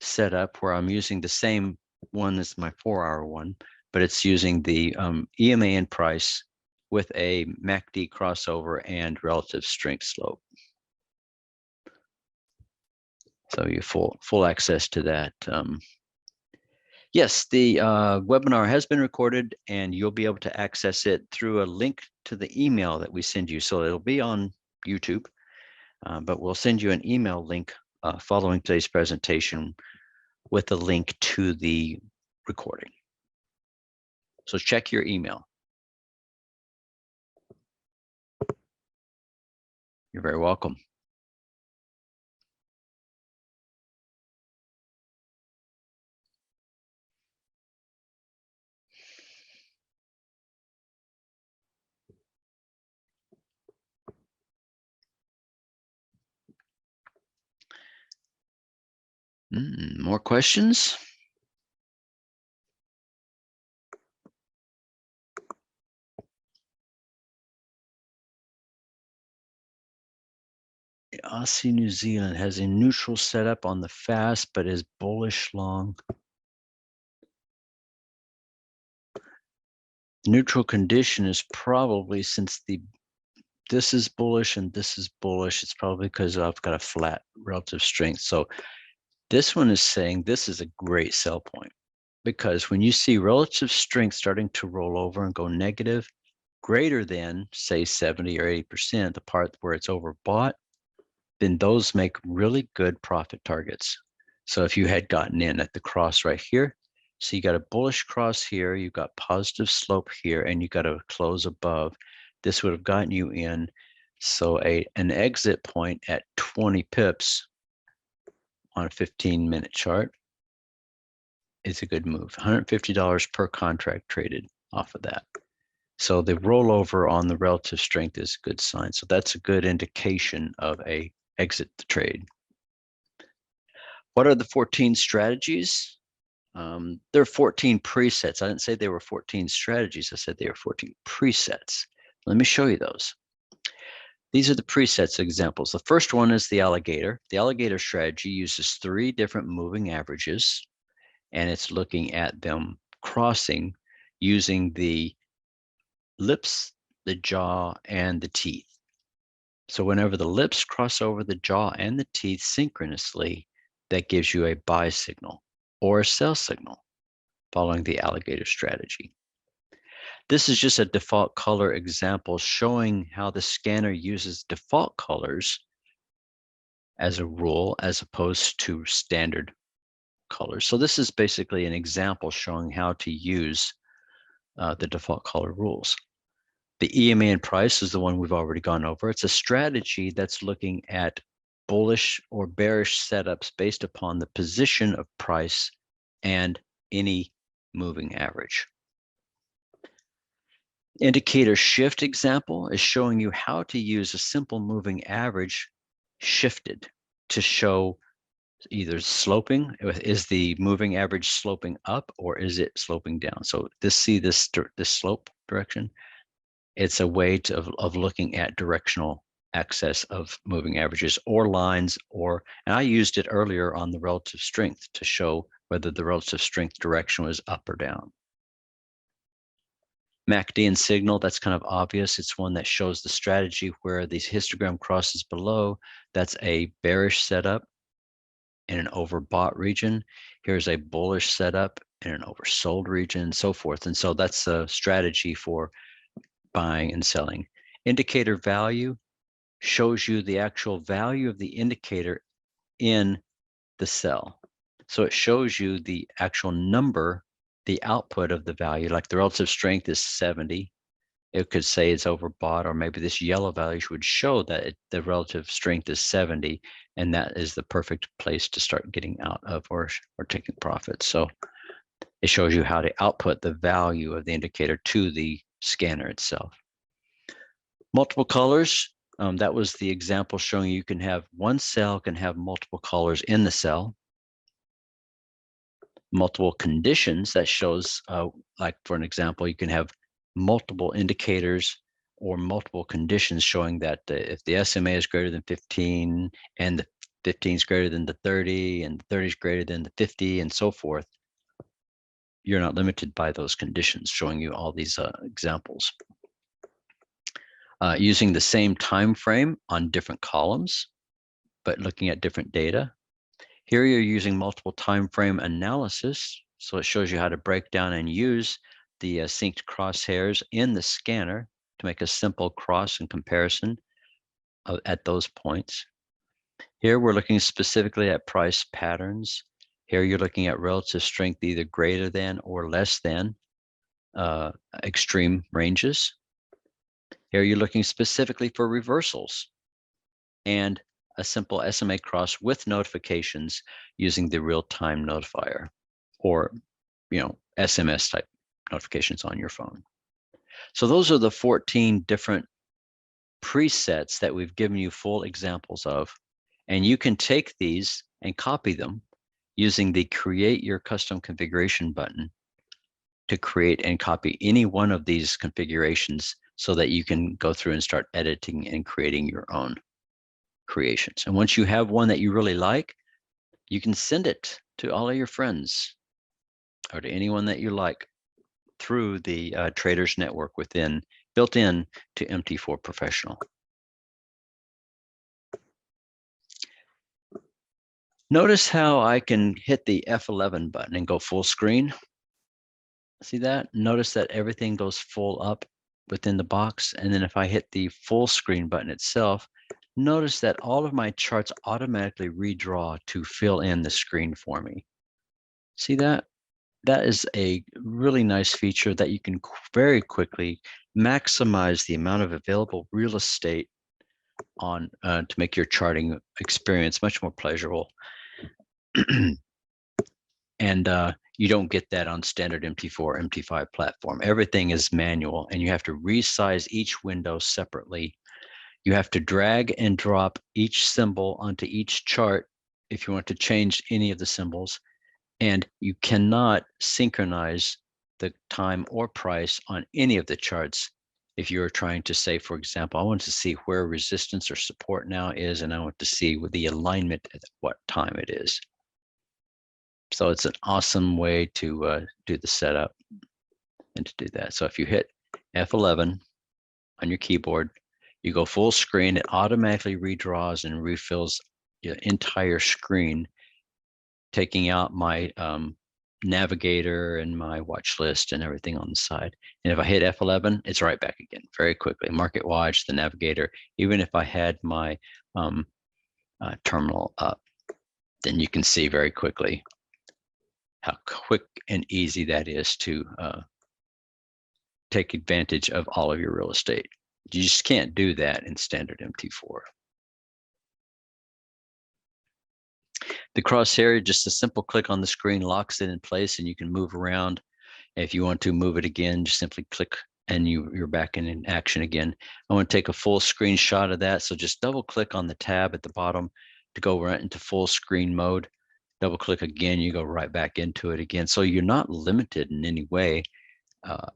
setup where I'm using the same one as my 4-hour one, but it's using the EMA and price with a MACD crossover and relative strength slope. So you full access to that. Yes, the webinar has been recorded, and you'll be able to access it through a link to the email that we send you. So it'll be on YouTube, but we'll send you an email link following today's presentation with a link to the recording. So check your email. You're very welcome. More questions? The Aussie New Zealand has a neutral setup on the fast, but is bullish long. Neutral condition is probably, since this is bullish and this is bullish, it's probably because I've got a flat relative strength. So this one is saying this is a great sell point, because when you see relative strength starting to roll over and go negative, greater than, say, 70 or 80%, the part where it's overbought, then those make really good profit targets. So if you had gotten in at the cross right here, so you got a bullish cross here, you've got positive slope here, and you got a close above, this would have gotten you in. So an exit point at 20 pips on a 15-minute chart is a good move. $150 per contract traded off of that. So the rollover on the relative strength is a good sign. So that's a good indication of a exit the trade. What are the 14 strategies? There are 14 presets. I didn't say they were 14 strategies. I said they were 14 presets. Let me show you those. These are the presets examples. The first one is the alligator. The alligator strategy uses 3 different moving averages, and it's looking at them crossing using the lips, the jaw, and the teeth. So whenever the lips cross over the jaw and the teeth synchronously, that gives you a buy signal or a sell signal following the alligator strategy. This is just a default color example showing how the scanner uses default colors as a rule as opposed to standard colors. So this is basically an example showing how to use the default color rules. The EMA and price is the one we've already gone over. It's a strategy that's looking at bullish or bearish setups based upon the position of price and any moving average. Indicator shift example is showing you how to use a simple moving average shifted to show either sloping, is the moving average sloping up or is it sloping down? So this slope direction. It's a way of looking at directional access of moving averages or lines, and I used it earlier on the relative strength to show whether the relative strength direction was up or down. MACD and signal, that's kind of obvious. It's one that shows the strategy where these histogram crosses below, that's a bearish setup in an overbought region. Here's a bullish setup in an oversold region, and so forth. And so that's a strategy for buying and selling. Indicator value shows you the actual value of the indicator in the cell. So it shows you the actual number, the output of the value, like the relative strength is 70. It could say it's overbought, or maybe this yellow value would show that the relative strength is 70, and that is the perfect place to start getting out of or taking profits. So it shows you how to output the value of the indicator to the scanner itself. Multiple colors, that was the example showing you can have one cell can have multiple colors in the cell. Multiple conditions, that shows, like for an example, you can have multiple indicators or multiple conditions showing that if the SMA is greater than 15 and the 15 is greater than the 30 and the 30 is greater than the 50 and so forth, you're not limited by those conditions, showing you all these examples. using the same time frame on different columns, but looking at different data. Here you're using multiple time frame analysis. So it shows you how to break down and use the synced crosshairs in the scanner to make a simple cross and comparison at those points. Here we're looking specifically at price patterns. Here you're looking at relative strength, either greater than or less than extreme ranges. Here you're looking specifically for reversals and a simple SMA cross with notifications using the real-time notifier or, SMS type notifications on your phone. So those are the 14 different presets that we've given you full examples of. And you can take these and copy them using the Create Your Custom Configuration button to create and copy any one of these configurations so that you can go through and start editing and creating your own creations. And once you have one that you really like, you can send it to all of your friends or to anyone that you like through the Traders Network built in to MT4 Professional. Notice how I can hit the F11 button and go full screen. See that? Notice that everything goes full up within the box. And then if I hit the full screen button itself, notice that all of my charts automatically redraw to fill in the screen for me. See that? That is a really nice feature that you can very quickly maximize the amount of available real estate on to make your charting experience much more pleasurable. And you don't get that on standard MT4, MT5 platform. Everything is manual, and you have to resize each window separately. You have to drag and drop each symbol onto each chart if you want to change any of the symbols. And you cannot synchronize the time or price on any of the charts. If you're trying to say, for example, I want to see where resistance or support now is, and I want to see with the alignment at what time it is. So it's an awesome way to do the setup and to do that. So if you hit F11 on your keyboard, you go full screen, it automatically redraws and refills your entire screen, taking out my navigator and my watch list and everything on the side. And if I hit F11, it's right back again very quickly. Market watch, the navigator, even if I had my terminal up, then you can see very quickly how quick and easy that is to take advantage of all of your real estate. You just can't do that in standard MT4. The crosshair, just a simple click on the screen, locks it in place, and you can move around. If you want to move it again, just simply click and you're back in action again. I want to take a full screenshot of that. So just double click on the tab at the bottom to go right into full screen mode. Double click again, you go right back into it again. So you're not limited in any way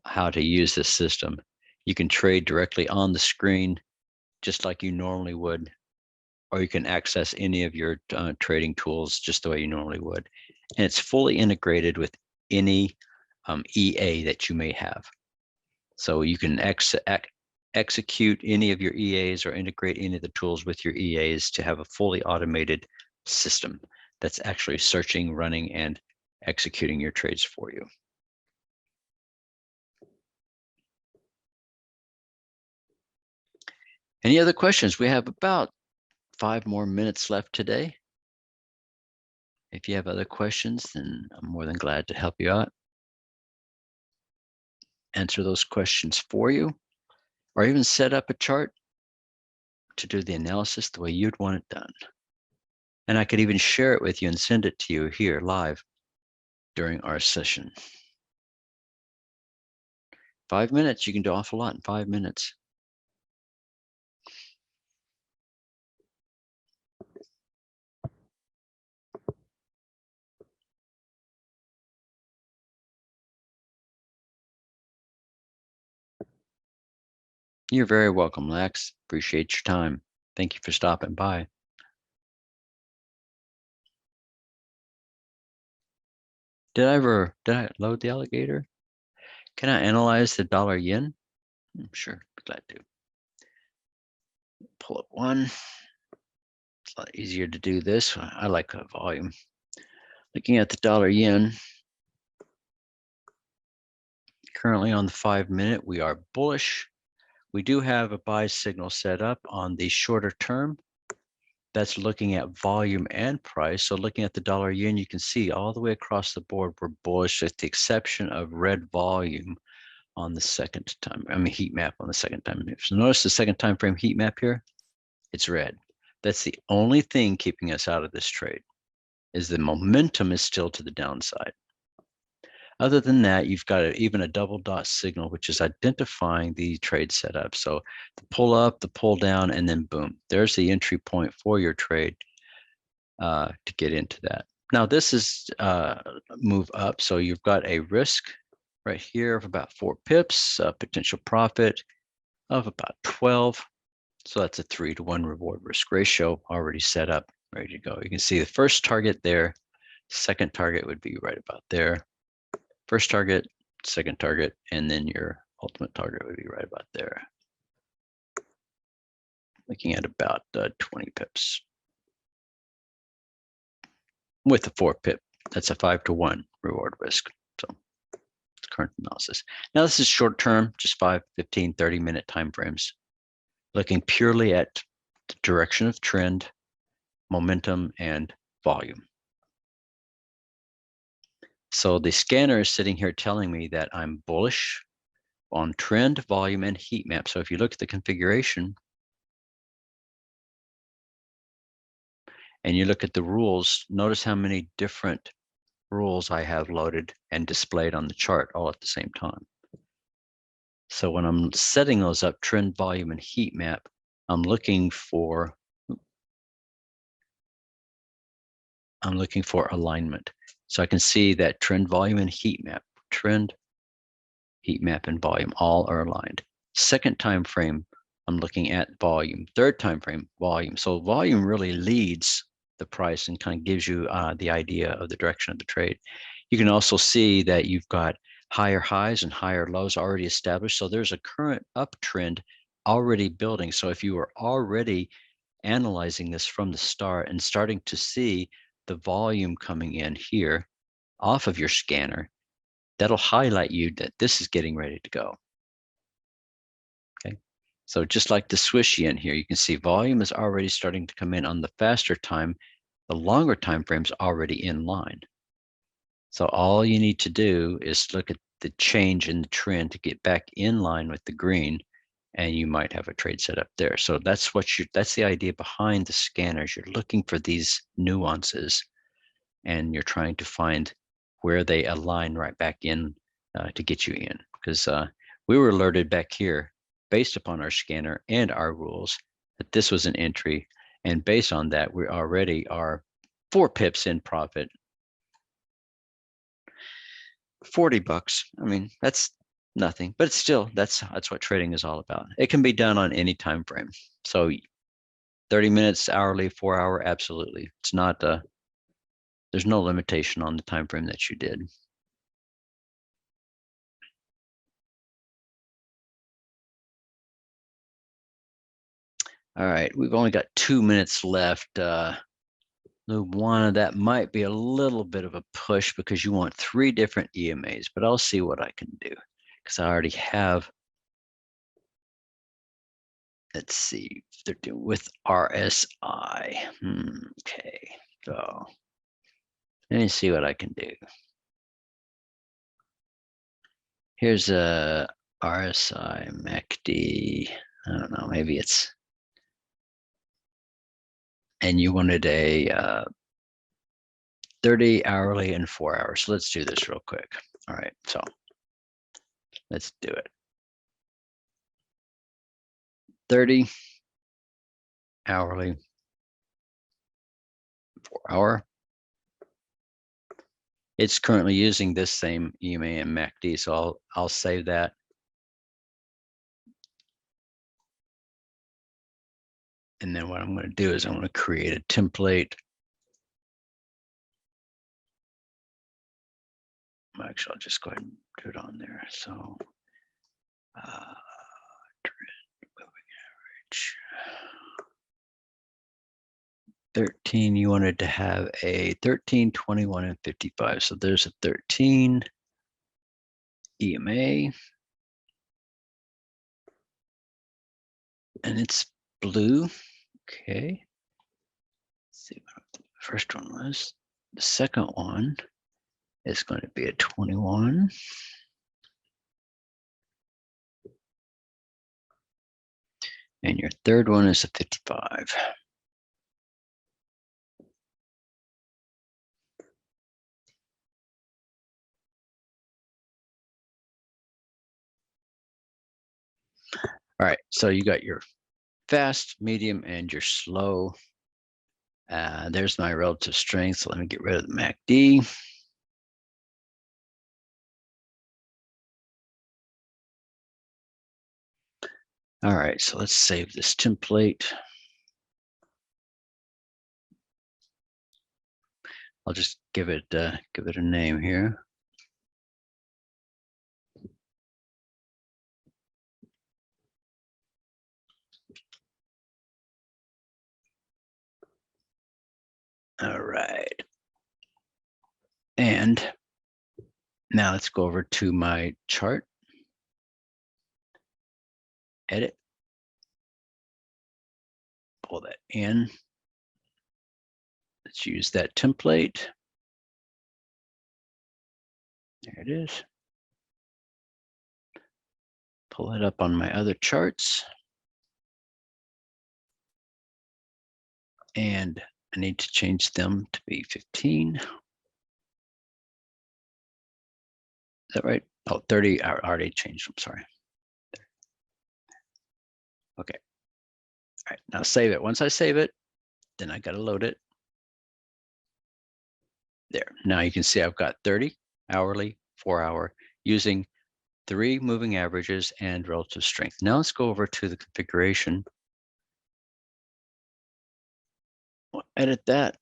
how to use this system. You can trade directly on the screen just like you normally would, or you can access any of your trading tools just the way you normally would. And it's fully integrated with any EA that you may have. So you can execute any of your EAs or integrate any of the tools with your EAs to have a fully automated system that's actually searching, running, and executing your trades for you. Any other questions? We have about 5 more minutes left today. If you have other questions, then I'm more than glad to help you out, answer those questions for you, or even set up a chart to do the analysis the way you'd want it done. And I could even share it with you and send it to you here live during our session. 5 minutes, you can do an awful lot in 5 minutes. You're very welcome, Lex. Appreciate your time. Thank you for stopping by. Did I load the alligator? Can I analyze the dollar yen? Sure, be glad to. Pull up one. It's a lot easier to do this. I like a volume. Looking at the dollar yen, currently on the 5-minute, we are bullish. We do have a buy signal set up on the shorter term. That's looking at volume and price. So looking at the dollar yen, you can see all the way across the board, we're bullish with the exception of red volume on the second time, heat map on the second time. So notice the second time frame heat map here, it's red. That's the only thing keeping us out of this trade, is the momentum is still to the downside. Other than that, you've got even a double dot signal, which is identifying the trade setup. So the pull up, the pull down, and then boom, there's the entry point for your trade to get into that. Now this is move up. So you've got a risk right here of about 4 pips, potential profit of about 12. So that's a 3-to-1 reward risk ratio already set up, ready to go. You can see the first target there. Second target would be right about there. First target, second target, and then your ultimate target would be right about there. Looking at about 20 pips. With the 4 pip, that's a 5-to-1 reward risk. So it's current analysis. Now this is short term, just 5, 15, 30-minute time frames. Looking purely at the direction of trend, momentum, and volume. So the scanner is sitting here telling me that I'm bullish on trend, volume, and heat map. So if you look at the configuration and you look at the rules, notice how many different rules I have loaded and displayed on the chart all at the same time. So when I'm setting those up, trend, volume, and heat map, I'm looking for alignment. So I can see that trend, volume, and heat map, trend, heat map, and volume all are aligned. Second time frame, I'm looking at volume. Third time frame, volume. So volume really leads the price and kind of gives you the idea of the direction of the trade. You can also see that you've got higher highs and higher lows already established. So there's a current uptrend already building. So if you were already analyzing this from the start and starting to see the volume coming in here off of your scanner, that'll highlight you that this is getting ready to go. Okay, so just like the Swiss yen here, you can see volume is already starting to come in on the faster time. The longer time frame's already in line. So all you need to do is look at the change in the trend to get back in line with the green, and you might have a trade set up there. So that's that's the idea behind the scanners. You're looking for these nuances, and you're trying to find where they align right back in to get you in. Because we were alerted back here based upon our scanner and our rules that this was an entry, and based on that, we already are 4 pips in profit. 40 bucks. I mean, that's nothing, but it's still, that's what trading is all about. It can be done on any time frame. So 30 minutes, hourly, 4 hour, absolutely. It's not there's no limitation on the time frame that you did. All right, we've only got 2 minutes left. Luana, that might be a little bit of a push because you want 3 different EMAs, but I'll see what I can do because I already have. Let's see if they're doing with RSI. Okay, so let me see what I can do. Here's a RSI MACD. I don't know, maybe it's, and you wanted a 30 hourly and 4 hours. So let's do this real quick. All right, so let's do it. 30 hourly, 4 hour. It's currently using this same EMA and MACD, so I'll save that. And then what I'm going to do is I'm going to create a template. Actually, I'll just go ahead and do it on there. So trend moving average. 13, you wanted to have a 13, 21, and 55. So there's a 13 EMA. And it's blue. Okay. Let's see what the first one was. The second one is going to be a 21. And your third one is a 55. All right, so you got your fast, medium, and your slow. There's my relative strength. So let me get rid of the MACD. All right, so let's save this template. I'll just give it a name here. All right. And now let's go over to my chart. Edit. Pull that in. Let's use that template. There it is. Pull it up on my other charts. And I need to change them to be 15. Is that right? Oh, 30, I already changed them, sorry. Okay. All right, now save it. Once I save it, then I got to load it. There, now you can see I've got 30, hourly, 4 hour, using 3 moving averages and relative strength. Now let's go over to the configuration. We'll edit that.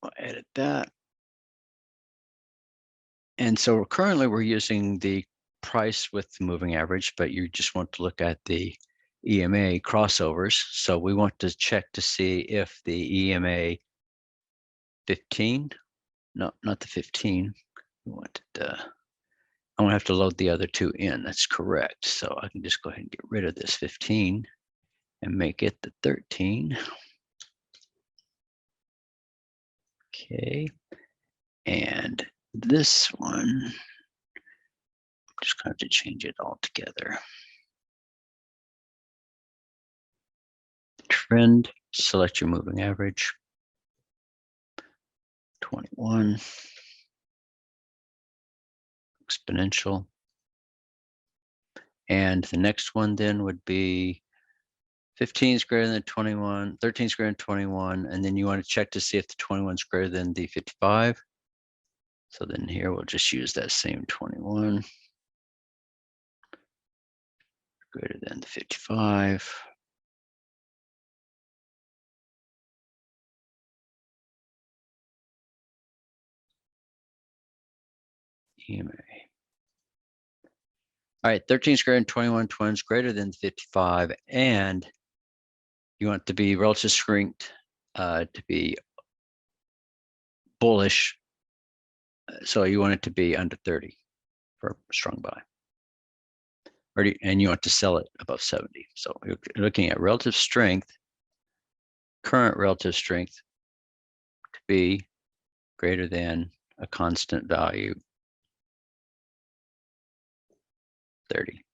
We'll edit that. And so currently we're using the price with the moving average, but you just want to look at the EMA crossovers. So we want to check to see if the EMA 15, no, not the 15. We want I don't have to load the other 2 in. That's correct. So I can just go ahead and get rid of this 15 and make it the 13. Okay. And this one, I'm just going to have to change it all together. Trend, select your moving average. 21. Exponential. And the next one then would be 15 is greater than 21, 13 is greater than 21, and then you want to check to see if the 21 is greater than the 55. So then here we'll just use that same 21 greater than the 55. EMA. All right, 13 is greater than 21, 21 is greater than 55, and you want to be relative strength to be bullish. So you want it to be under 30 for strong buy. And you want to sell it above 70. So you're looking at relative strength, current relative strength to be greater than a constant value 30.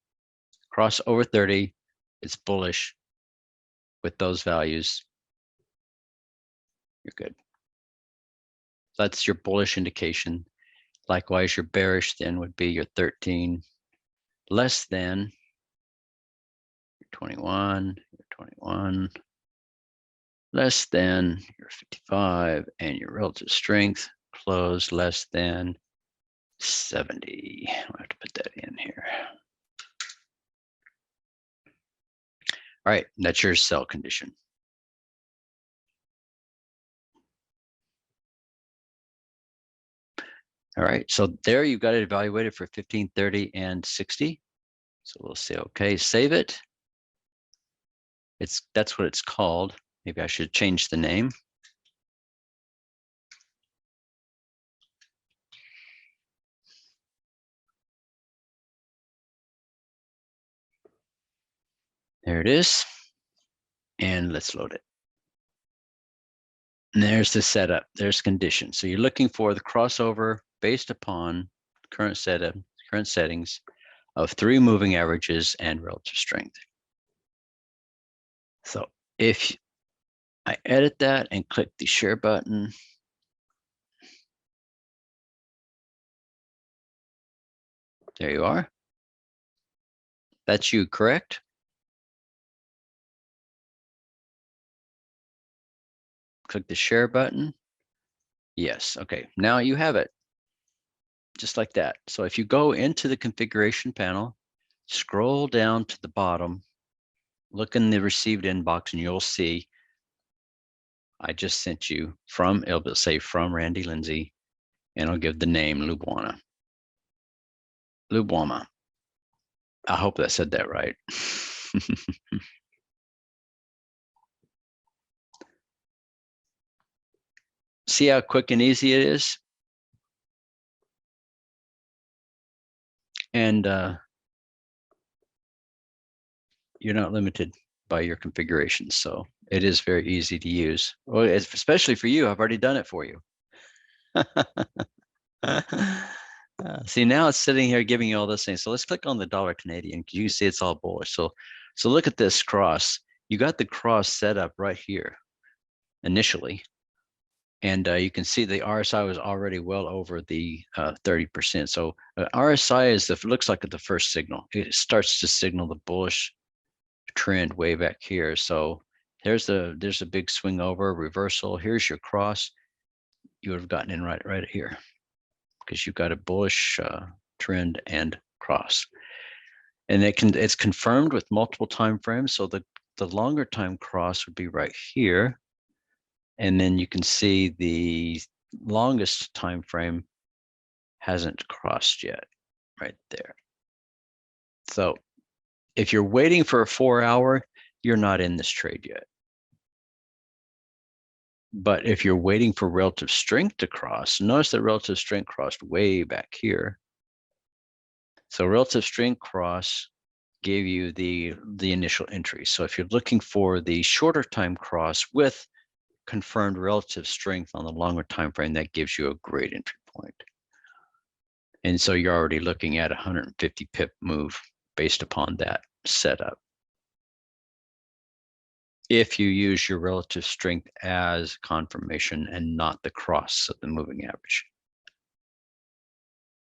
Cross over 30, it's bullish with those values. You're good. That's your bullish indication. Likewise, your bearish then would be your 13 less than your 21, your 21 less than your 55, and your relative strength close less than 70. I have to put that in here. All right, that's your sell condition. All right, so there you've got it evaluated for 15, 30, and 60. So we'll say, okay, save it. That's what it's called. Maybe I should change the name. There it is. And let's load it. And there's the setup. There's conditions. So you're looking for the crossover based upon current setup, current settings of 3 moving averages and relative strength. So if I edit that and click the share button, there you are. That's you, correct? Click the share button. Yes. Okay. Now you have it just like that. So if you go into the configuration panel, scroll down to the bottom, look in the received inbox, and you'll see I just sent you from, it'll say from Randy Lindsay, and I'll give the name Lubwana. Lubwana. I hope that said that right. See how quick and easy it is? And you're not limited by your configurations. So it is very easy to use. Well, especially for you, I've already done it for you. See, now it's sitting here giving you all those things. So let's click on the dollar Canadian. You see it's all bullish. So look at this cross. You got the cross set up right here initially. And you can see the RSI was already well over the 30%. So RSI is looks like the first signal. It starts to signal the bullish trend way back here. So there's a big swing over reversal. Here's your cross. You would have gotten in right here because you've got a bullish trend and cross. And it's confirmed with multiple time frames. So the longer time cross would be right here. And then you can see the longest time frame hasn't crossed yet, right there. So if you're waiting for a 4-hour, you're not in this trade yet. But if you're waiting for relative strength to cross, notice that relative strength crossed way back here. So relative strength cross gave you the initial entry. So if you're looking for the shorter time cross with confirmed relative strength on the longer time frame, that gives you a great entry point. And so you're already looking at 150 pip move based upon that setup. If you use your relative strength as confirmation and not the cross of the moving average.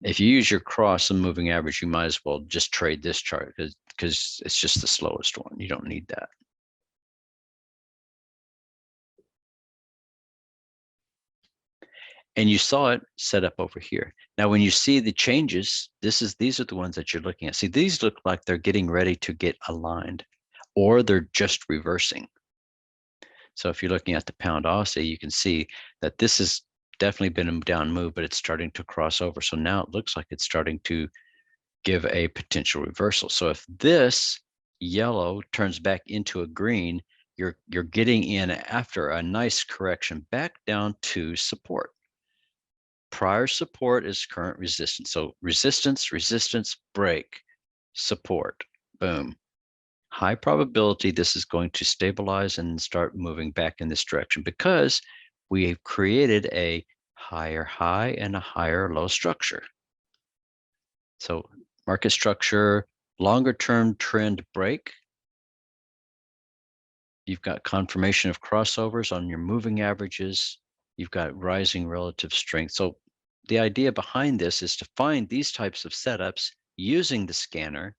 If you use your cross and moving average, you might as well just trade this chart because it's just the slowest one. You don't need that. And you saw it set up over here. Now, when you see the changes, these are the ones that you're looking at. See, these look like they're getting ready to get aligned, or they're just reversing. So if you're looking at the pound Aussie, you can see that this has definitely been a down move, but it's starting to cross over. So now it looks like it's starting to give a potential reversal. So if this yellow turns back into a green, you're getting in after a nice correction back down to support. Prior support is current resistance. So resistance, resistance, break, support, boom. High probability this is going to stabilize and start moving back in this direction because we have created a higher high and a higher low structure. So market structure, longer term trend break. You've got confirmation of crossovers on your moving averages. You've got rising relative strength. So the idea behind this is to find these types of setups using the scanner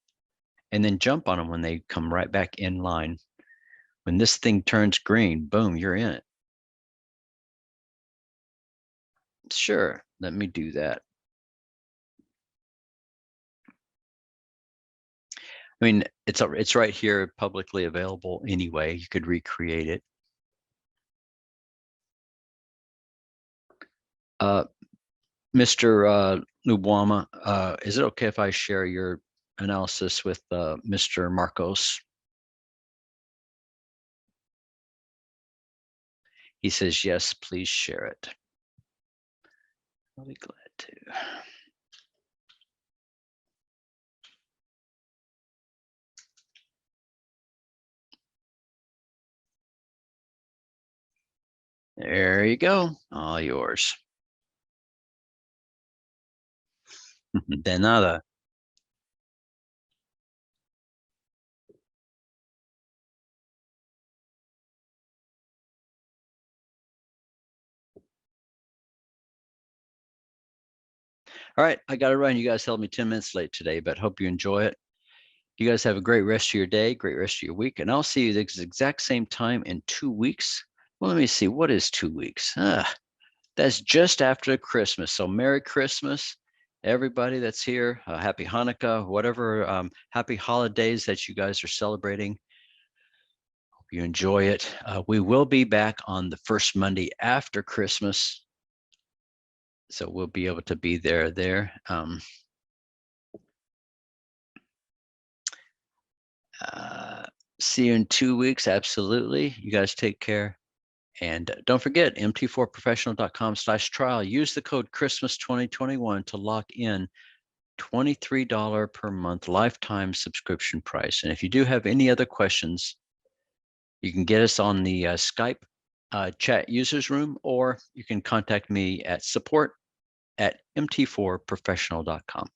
and then jump on them when they come right back in line. When this thing turns green, boom, you're in it. Sure, let me do that. I mean, it's right here publicly available anyway. You could recreate it. Mr. Lubwama, is it okay if I share your analysis with Mr. Marcos? He says, yes, please share it. I'll be glad to. There you go, all yours. De nada. All right, I got to run. You guys held me 10 minutes late today, but hope you enjoy it. You guys have a great rest of your day, great rest of your week, and I'll see you the exact same time in 2 weeks. Well, let me see. What is 2 weeks? That's just after Christmas. So Merry Christmas, everybody that's here. Happy Hanukkah, whatever happy holidays that you guys are celebrating. Hope you enjoy it. We will be back on the first Monday after Christmas. So we'll be able to be there. See you in 2 weeks. Absolutely. You guys take care. And don't forget, MT4Professional.com/trial. Use the code Christmas 2021 to lock in $23 per month lifetime subscription price. And if you do have any other questions, you can get us on the Skype chat users room, or you can contact me at support@MT4Professional.com.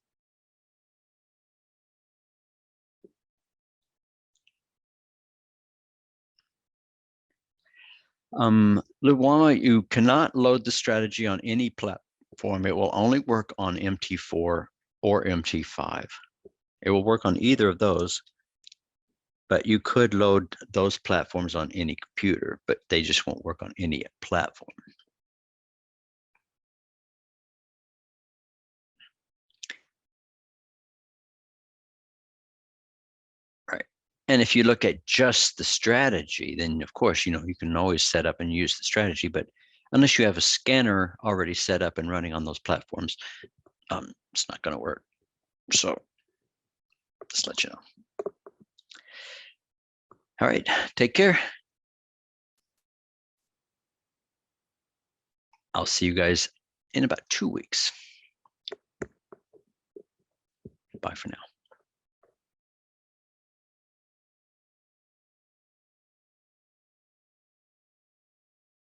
Luana, you cannot load the strategy on any platform. It will only work on MT4 or MT5. It will work on either of those, but you could load those platforms on any computer, but they just won't work on any platform. Right. And if you look at just the strategy, then of course, you can always set up and use the strategy, but unless you have a scanner already set up and running on those platforms, it's not going to work. So just let you know. All right, take care. I'll see you guys in about 2 weeks. Bye for now.